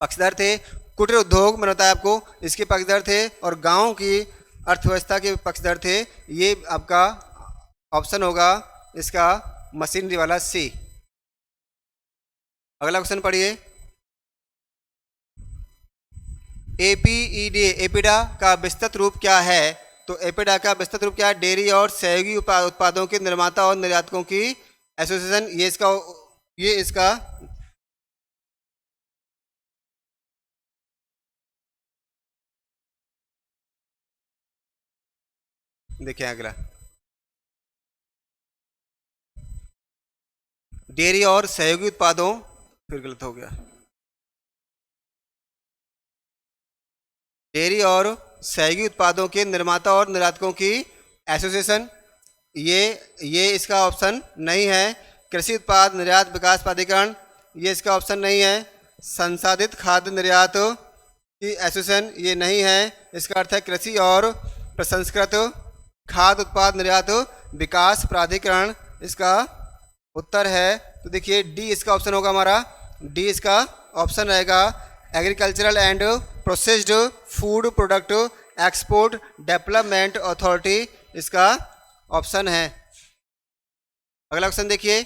S1: पक्षधर थे। कुटीर उद्योग मैंने बताया आपको, इसके पक्षधर थे। और गांव की अर्थव्यवस्था के पक्षधर थे। ये आपका ऑप्शन होगा इसका मशीनरी वाला सी। अगला क्वेश्चन पढ़िए। एपीडा का विस्तृत रूप क्या है? तो एपीडा का विस्तृत रूप क्या है? डेयरी और सहयोगी उत्पादों के निर्माता और निर्यातकों की एसोसिएशन। ये इसका देखिए अगला, डेयरी और सहयोगी उत्पादों, फिर गलत हो गया, डेयरी और सहयोगी उत्पादों के निर्माता और निर्यातकों की एसोसिएशन। ये इसका ऑप्शन नहीं है। कृषि उत्पाद निर्यात विकास प्राधिकरण, ये इसका ऑप्शन नहीं है। संसाधित खाद्य निर्यात की एसोसिएशन, ये नहीं है। इसका अर्थ है कृषि और प्रसंस्कृत खाद्य उत्पाद निर्यात विकास प्राधिकरण इसका उत्तर है। तो देखिए डी इसका ऑप्शन होगा हमारा, डी इसका ऑप्शन रहेगा। Agricultural and processed food product export development authority इसका ऑप्शन है। अगला क्वेश्चन देखिए,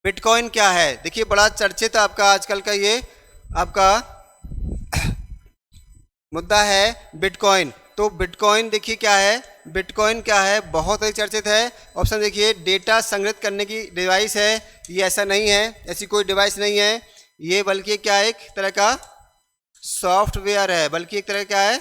S1: बिटकॉइन क्या है? देखिए बड़ा चर्चित आपका आजकल का ये आपका मुद्दा है बिटकॉइन। तो बिटकॉइन देखिए क्या है, बिटकॉइन क्या है, बहुत ही चर्चित है। ऑप्शन देखिए, डेटा संग्रहित करने की डिवाइस है। ये ऐसा नहीं है, ऐसी कोई डिवाइस नहीं है ये, बल्कि क्या एक तरह का सॉफ्टवेयर है। बल्कि एक तरह क्या है,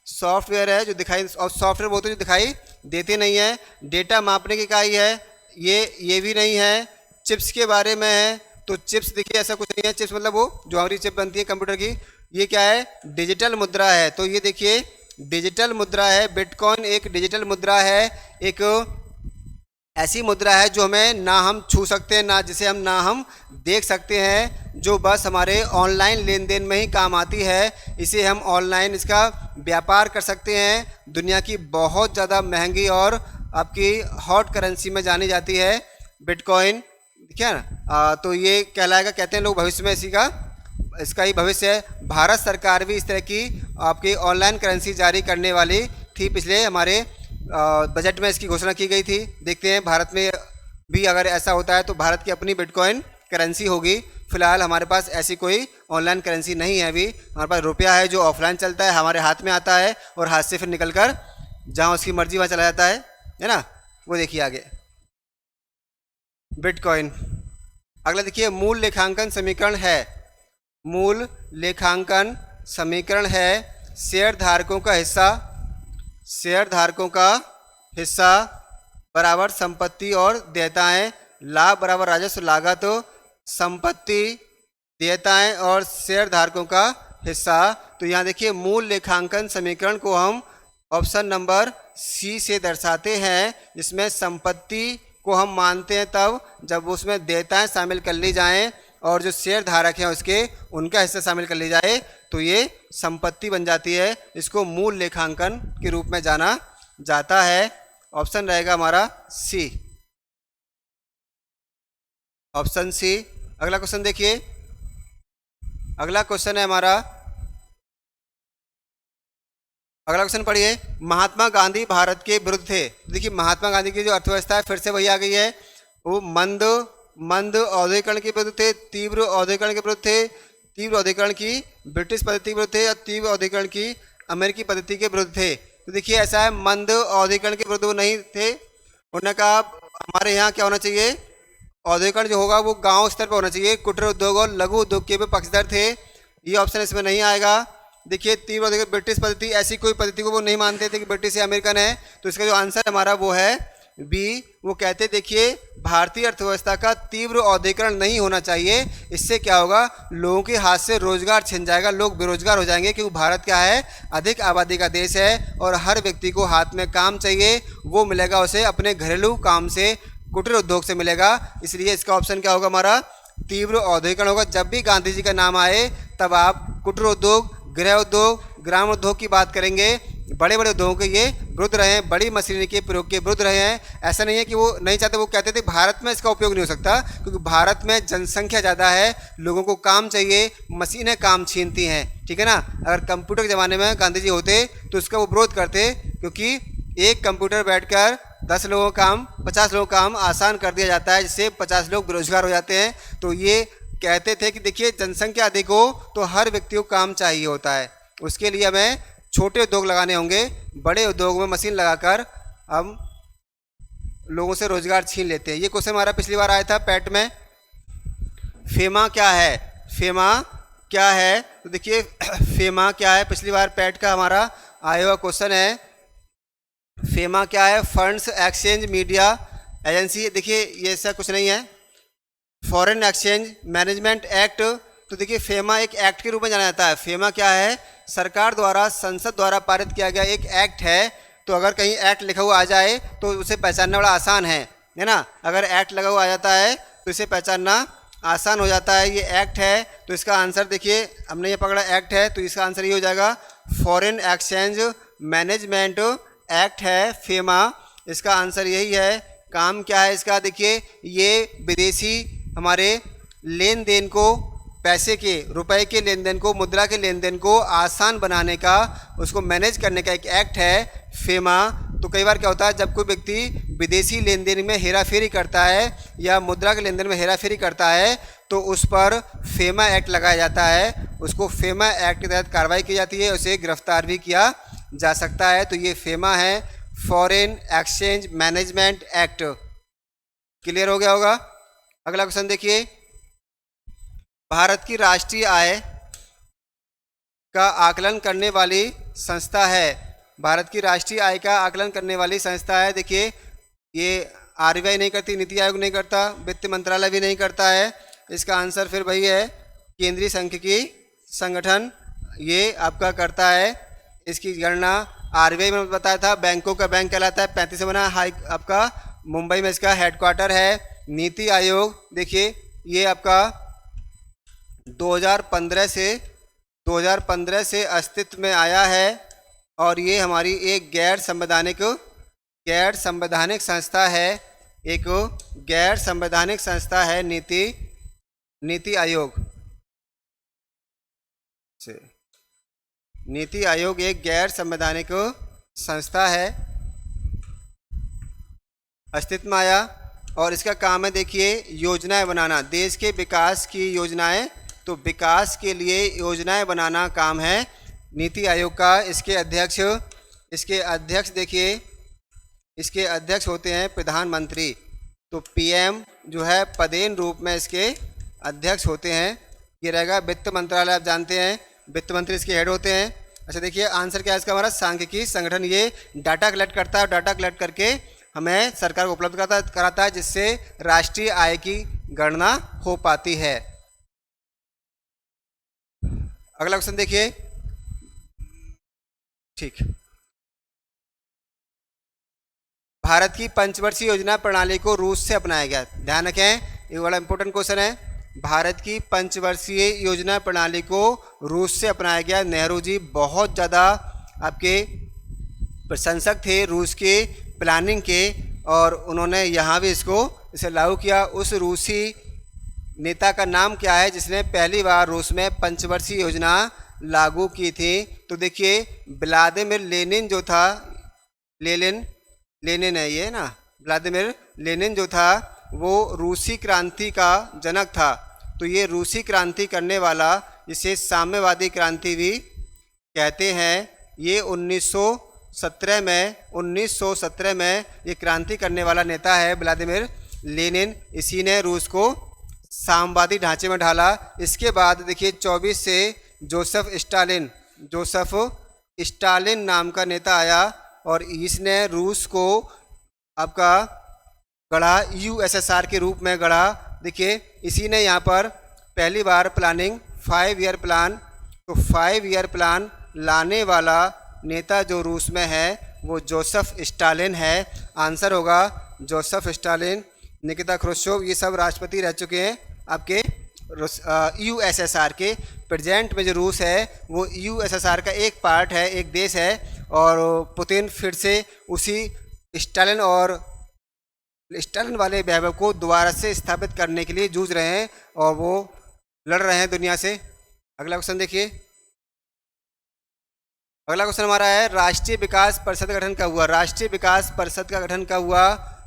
S1: सॉफ्टवेयर है जो दिखाई, और सॉफ्टवेयर बहुत जो दिखाई देते नहीं है। डेटा मापने की इकाई है ये भी नहीं है। चिप्स के बारे में है, तो चिप्स देखिए ऐसा कुछ नहीं है। चिप्स मतलब वो जो हमारी चिप बनती है कंप्यूटर की। ये क्या है, डिजिटल मुद्रा है। तो ये देखिए डिजिटल मुद्रा है। बिटकॉइन एक डिजिटल मुद्रा है, एक ऐसी मुद्रा है जो हमें ना हम छू सकते हैं, ना जिसे हम देख सकते हैं, जो बस हमारे ऑनलाइन लेन देन में ही काम आती है। इसे हम ऑनलाइन इसका व्यापार कर सकते हैं। दुनिया की बहुत ज़्यादा महंगी और आपकी हॉट करेंसी में जानी जाती है बिटकॉइन, ठीक है ना। तो ये कहलाएगा, कहते हैं लोग भविष्य में इसका ही भविष्य है। भारत सरकार भी इस तरह की आपकी ऑनलाइन करेंसी जारी करने वाली थी। पिछले हमारे बजट में इसकी घोषणा की गई थी। देखते हैं भारत में भी अगर ऐसा होता है तो भारत की अपनी बिटकॉइन करेंसी होगी। फिलहाल हमारे पास ऐसी कोई ऑनलाइन करेंसी नहीं है। अभी हमारे पास रुपया है जो ऑफलाइन चलता है, हमारे हाथ में आता है और हाथ से फिर निकल कर जहाँ उसकी मर्जी वहाँ चला जाता है ना। वो देखिए आगे बिटकॉइन। अगला देखिए, मूल लेखांकन समीकरण है। मूल लेखांकन समीकरण है शेयर धारकों का हिस्सा बराबर संपत्ति और देयताएं, लाभ बराबर राजस्व लागत, संपत्ति, देयताएं और शेयर धारकों का हिस्सा। तो यहाँ देखिए मूल लेखांकन समीकरण को हम ऑप्शन नंबर सी से दर्शाते हैं, जिसमें संपत्ति को हम मानते हैं तब जब उसमें देयताएं शामिल कर ली जाएं। और जो शेयर धारक हैं उसके उनका हिस्सा शामिल कर लिया जाए तो ये संपत्ति बन जाती है। इसको मूल लेखांकन के रूप में जाना जाता है। ऑप्शन रहेगा हमारा सी, ऑप्शन सी। अगला क्वेश्चन देखिए, अगला क्वेश्चन है हमारा, अगला क्वेश्चन पढ़िए। महात्मा गांधी भारत के विरुद्ध थे। देखिए महात्मा गांधी की जो अर्थव्यवस्था है फिर से वही आ गई है। वो मंद औद्योगिकरण के विरुद्ध थे, तीव्र औद्योगिकरण के विरुद्ध थे, तीव्र औद्योगिकरण की ब्रिटिश पद्धति के विरुद्ध थे, या तीव्र औद्योगिकरण की अमेरिकी पद्धति के विरुद्ध थे। तो देखिए ऐसा है, मंद औद्योगिकरण के विरुद्ध वो नहीं थे। उन्होंने कहा हमारे यहाँ क्या होना चाहिए, औद्योगिकरण जो होगा वो गांव स्तर पर होना चाहिए। कुटीर उद्योग और लघु उद्योग के भी पक्षधर थे। ये ऑप्शन इसमें नहीं आएगा। देखिए तीव्र औद्योगिक ब्रिटिश पद्धति, ऐसी कोई पद्धति को वो नहीं मानते थे कि ब्रिटिश या अमेरिकन है। तो इसका जो आंसर हमारा वो है बी। वो कहते देखिए भारतीय अर्थव्यवस्था का तीव्र औद्योगिकरण नहीं होना चाहिए। इससे क्या होगा, लोगों के हाथ से रोजगार छिन जाएगा, लोग बेरोजगार हो जाएंगे। क्योंकि भारत क्या है, अधिक आबादी का देश है और हर व्यक्ति को हाथ में काम चाहिए। वो मिलेगा उसे अपने घरेलू काम से, कुटीर उद्योग से मिलेगा। इसलिए इसका ऑप्शन क्या होगा हमारा, तीव्र औद्योगिकरण होगा। जब भी गांधी जी का नाम आए तब आप कुटीर उद्योग, गृह उद्योग, ग्राम उद्योग की बात करेंगे। बड़े बड़े उद्योगों के ये विरुद्ध रहे हैं, बड़ी मशीनरी के प्रयोग के विरुद्ध रहे हैं। ऐसा नहीं है कि वो नहीं चाहते, वो कहते थे भारत में इसका उपयोग नहीं हो सकता क्योंकि भारत में जनसंख्या ज़्यादा है, लोगों को काम चाहिए, मशीनें काम छीनती हैं, ठीक है ना। अगर कंप्यूटर के ज़माने में गांधी जी होते तो उसका वो विरोध करते, क्योंकि एक कंप्यूटर बैठकर 10 लोगों का काम, 50 लोगों का काम आसान कर दिया जाता है, जिससे 50 लोग बेरोजगार हो जाते हैं। तो ये कहते थे कि देखिए जनसंख्या अधिक हो तो हर व्यक्ति को काम चाहिए होता है, उसके लिए हमें छोटे उद्योग लगाने होंगे। बड़े उद्योग में मशीन लगाकर हम लोगों से रोजगार छीन लेते हैं। ये क्वेश्चन हमारा पिछली बार आया था पैट में। फेमा क्या है, फेमा क्या है, तो देखिए फेमा क्या है, पिछली बार पैट का हमारा आया हुआ क्वेश्चन है। फेमा क्या है, फंड्स एक्सचेंज मीडिया एजेंसी। देखिए ये ऐसा कुछ नहीं है। फॉरेन एक्सचेंज मैनेजमेंट एक्ट, तो देखिए फेमा एक एक्ट के रूप में जाना जाता है। फेमा क्या है, सरकार द्वारा, संसद द्वारा पारित किया गया एक एक्ट है। तो अगर कहीं एक्ट लिखा हुआ आ जाए तो उसे पहचानना बड़ा आसान है ना। अगर एक्ट लगा हुआ आ जाता है तो इसे पहचानना आसान हो जाता है। ये एक्ट है तो इसका आंसर देखिए, हमने ये पकड़ा एक्ट है तो इसका आंसर ये हो जाएगा फॉरेन एक्सचेंज मैनेजमेंट एक्ट है फेमा। इसका आंसर यही है। काम क्या है इसका, देखिए ये विदेशी हमारे लेन देन को, पैसे के, रुपए के लेन देन को, मुद्रा के लेन देन को आसान बनाने का, उसको मैनेज करने का एक एक्ट है फेमा। तो कई बार क्या होता है, जब कोई व्यक्ति विदेशी लेन देन में हेराफेरी करता है या मुद्रा के लेन देन में हेराफेरी करता है तो उस पर फेमा एक्ट लगाया जाता है। उसको फेमा एक्ट के तहत कार्रवाई की जाती है, उसे गिरफ्तार भी किया जा सकता है। तो ये फेमा है, foreign exchange management act. Clear हो गया होगा। अगला क्वेश्चन देखिए, भारत की राष्ट्रीय आय का आकलन करने वाली संस्था है। भारत की राष्ट्रीय आय का आकलन करने वाली संस्था है। देखिए ये आरबीआई नहीं करती, नीति आयोग नहीं करता, वित्त मंत्रालय भी नहीं करता है। इसका आंसर फिर वही है, केंद्रीय सांख्यिकी संगठन ये आपका करता है। इसकी गणना आरबीआई में बताया था, बैंकों का बैंक कहलाता है, 35 से बना हाई आपका मुंबई में इसका हेडक्वार्टर है। नीति आयोग देखिए ये आपका 2015 से अस्तित्व में आया है और ये हमारी एक गैर संवैधानिक संस्था है। एक गैर संवैधानिक संस्था है नीति आयोग से। नीति आयोग एक गैर संवैधानिक संस्था है, अस्तित्व में आया और इसका काम है देखिए योजनाएं बनाना, देश के विकास की योजनाएं। तो विकास के लिए योजनाएं बनाना काम है नीति आयोग का। इसके अध्यक्ष देखिए, इसके अध्यक्ष होते हैं प्रधानमंत्री। तो पीएम जो है पदेन रूप में इसके अध्यक्ष होते हैं। ये रहेगा वित्त मंत्रालय, आप जानते हैं वित्त मंत्री इसके हेड होते हैं। अच्छा देखिए आंसर क्या है इसका हमारा, सांख्यिकी संगठन। ये डाटा कलेक्ट करता है और डाटा कलेक्ट करके हमें सरकार को उपलब्ध कराता है, जिससे राष्ट्रीय आय की गणना हो पाती है। अगला क्वेश्चन देखिए, ठीक, भारत की पंचवर्षीय योजना प्रणाली को रूस से अपनाया गया। ध्यान रखें ये बड़ा इंपॉर्टेंट क्वेश्चन है। भारत की पंचवर्षीय योजना प्रणाली को रूस से अपनाया गया। नेहरू जी बहुत ज़्यादा आपके प्रशंसक थे रूस के प्लानिंग के, और उन्होंने यहाँ भी इसे लागू किया। उस रूसी नेता का नाम क्या है जिसने पहली बार रूस में पंचवर्षीय योजना लागू की थी? तो देखिए, व्लादिमीर लेनिन जो था, लेनिन है ये ना, व्लादिमीर लेनिन जो था वो रूसी क्रांति का जनक था। तो ये रूसी क्रांति करने वाला, जिसे साम्यवादी क्रांति भी कहते हैं, ये 1917 में ये क्रांति करने वाला नेता है व्लादिमीर लेनिन। इसी ने रूस को साम्यवादी ढांचे में ढाला। इसके बाद देखिए 24 से जोसेफ स्टालिन नाम का नेता आया और इसने रूस को आपका गढ़ा, यूएसएसआर के रूप में गढ़ा। देखिए इसी ने यहाँ पर पहली बार प्लानिंग 5 ईयर प्लान, तो 5 ईयर प्लान लाने वाला नेता जो रूस में है वो जोसेफ स्टालिन है। आंसर होगा जोसेफ स्टालिन। निकिता क्रुश्चोव ये सब राष्ट्रपति रह चुके हैं आपके यूएसएसआर के। प्रेजेंट में जो रूस है वो यूएसएसआर का एक पार्ट है, एक देश है, और पुतिन फिर से उसी स्टालिन वाले वैभव को दोबारा से स्थापित करने के लिए जूझ रहे हैं और वो लड़ रहे हैं दुनिया से। अगला क्वेश्चन देखिए। अगला क्वेश्चन हमारा है राष्ट्रीय विकास परिषद का गठन कब हुआ? राष्ट्रीय विकास परिषद का गठन कब हुआ?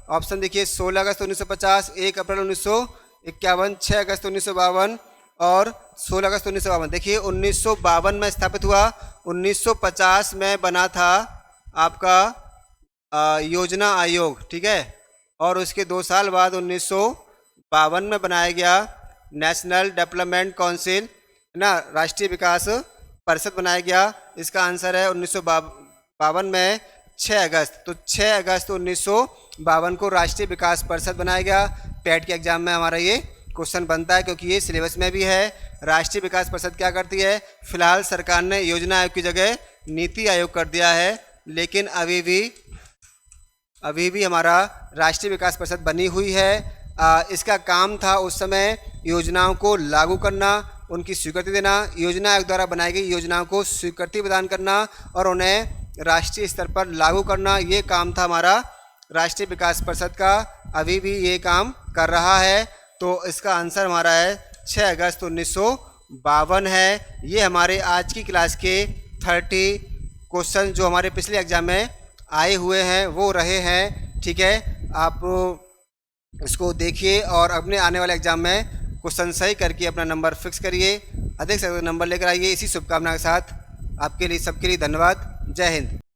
S1: ऑप्शन देखिए 16 अगस्त 1950, 1 अप्रैल 1951, 6 अगस्त 1952 और 16 अगस्त 1952। देखिए 1952 में स्थापित हुआ। 1950 में बना था आपका योजना आयोग, ठीक है, और उसके 2 साल बाद 1952 में बनाया गया नेशनल डेवलपमेंट काउंसिल, ना, राष्ट्रीय विकास परिषद बनाया गया। इसका आंसर है 1952 में 6 अगस्त। तो 6 अगस्त 1952 को राष्ट्रीय विकास परिषद बनाया गया। पैट के एग्जाम में हमारा ये क्वेश्चन बनता है क्योंकि ये सिलेबस में भी है। राष्ट्रीय विकास परिषद क्या करती है? फिलहाल सरकार ने योजना आयोग की जगह नीति आयोग कर दिया है, लेकिन अभी भी हमारा राष्ट्रीय विकास परिषद बनी हुई है। इसका काम था उस समय योजनाओं को लागू करना, उनकी स्वीकृति देना, योजना आयोग द्वारा बनाई गई योजनाओं को स्वीकृति प्रदान करना और उन्हें राष्ट्रीय स्तर पर लागू करना। ये काम था हमारा राष्ट्रीय विकास परिषद का। अभी भी ये काम कर रहा है। तो इसका आंसर हमारा है 6 अगस्त 1952 है। ये हमारे आज की क्लास के 30 क्वेश्चन जो हमारे पिछले एग्जाम में आए हुए हैं वो रहे हैं, ठीक है। आप इसको देखिए और अपने आने वाले एग्जाम में क्वेश्चन सही करके अपना नंबर फिक्स करिए, अधिक से अधिक नंबर लेकर आइए। इसी शुभकामना के साथ आपके लिए, सबके लिए धन्यवाद। जय हिंद।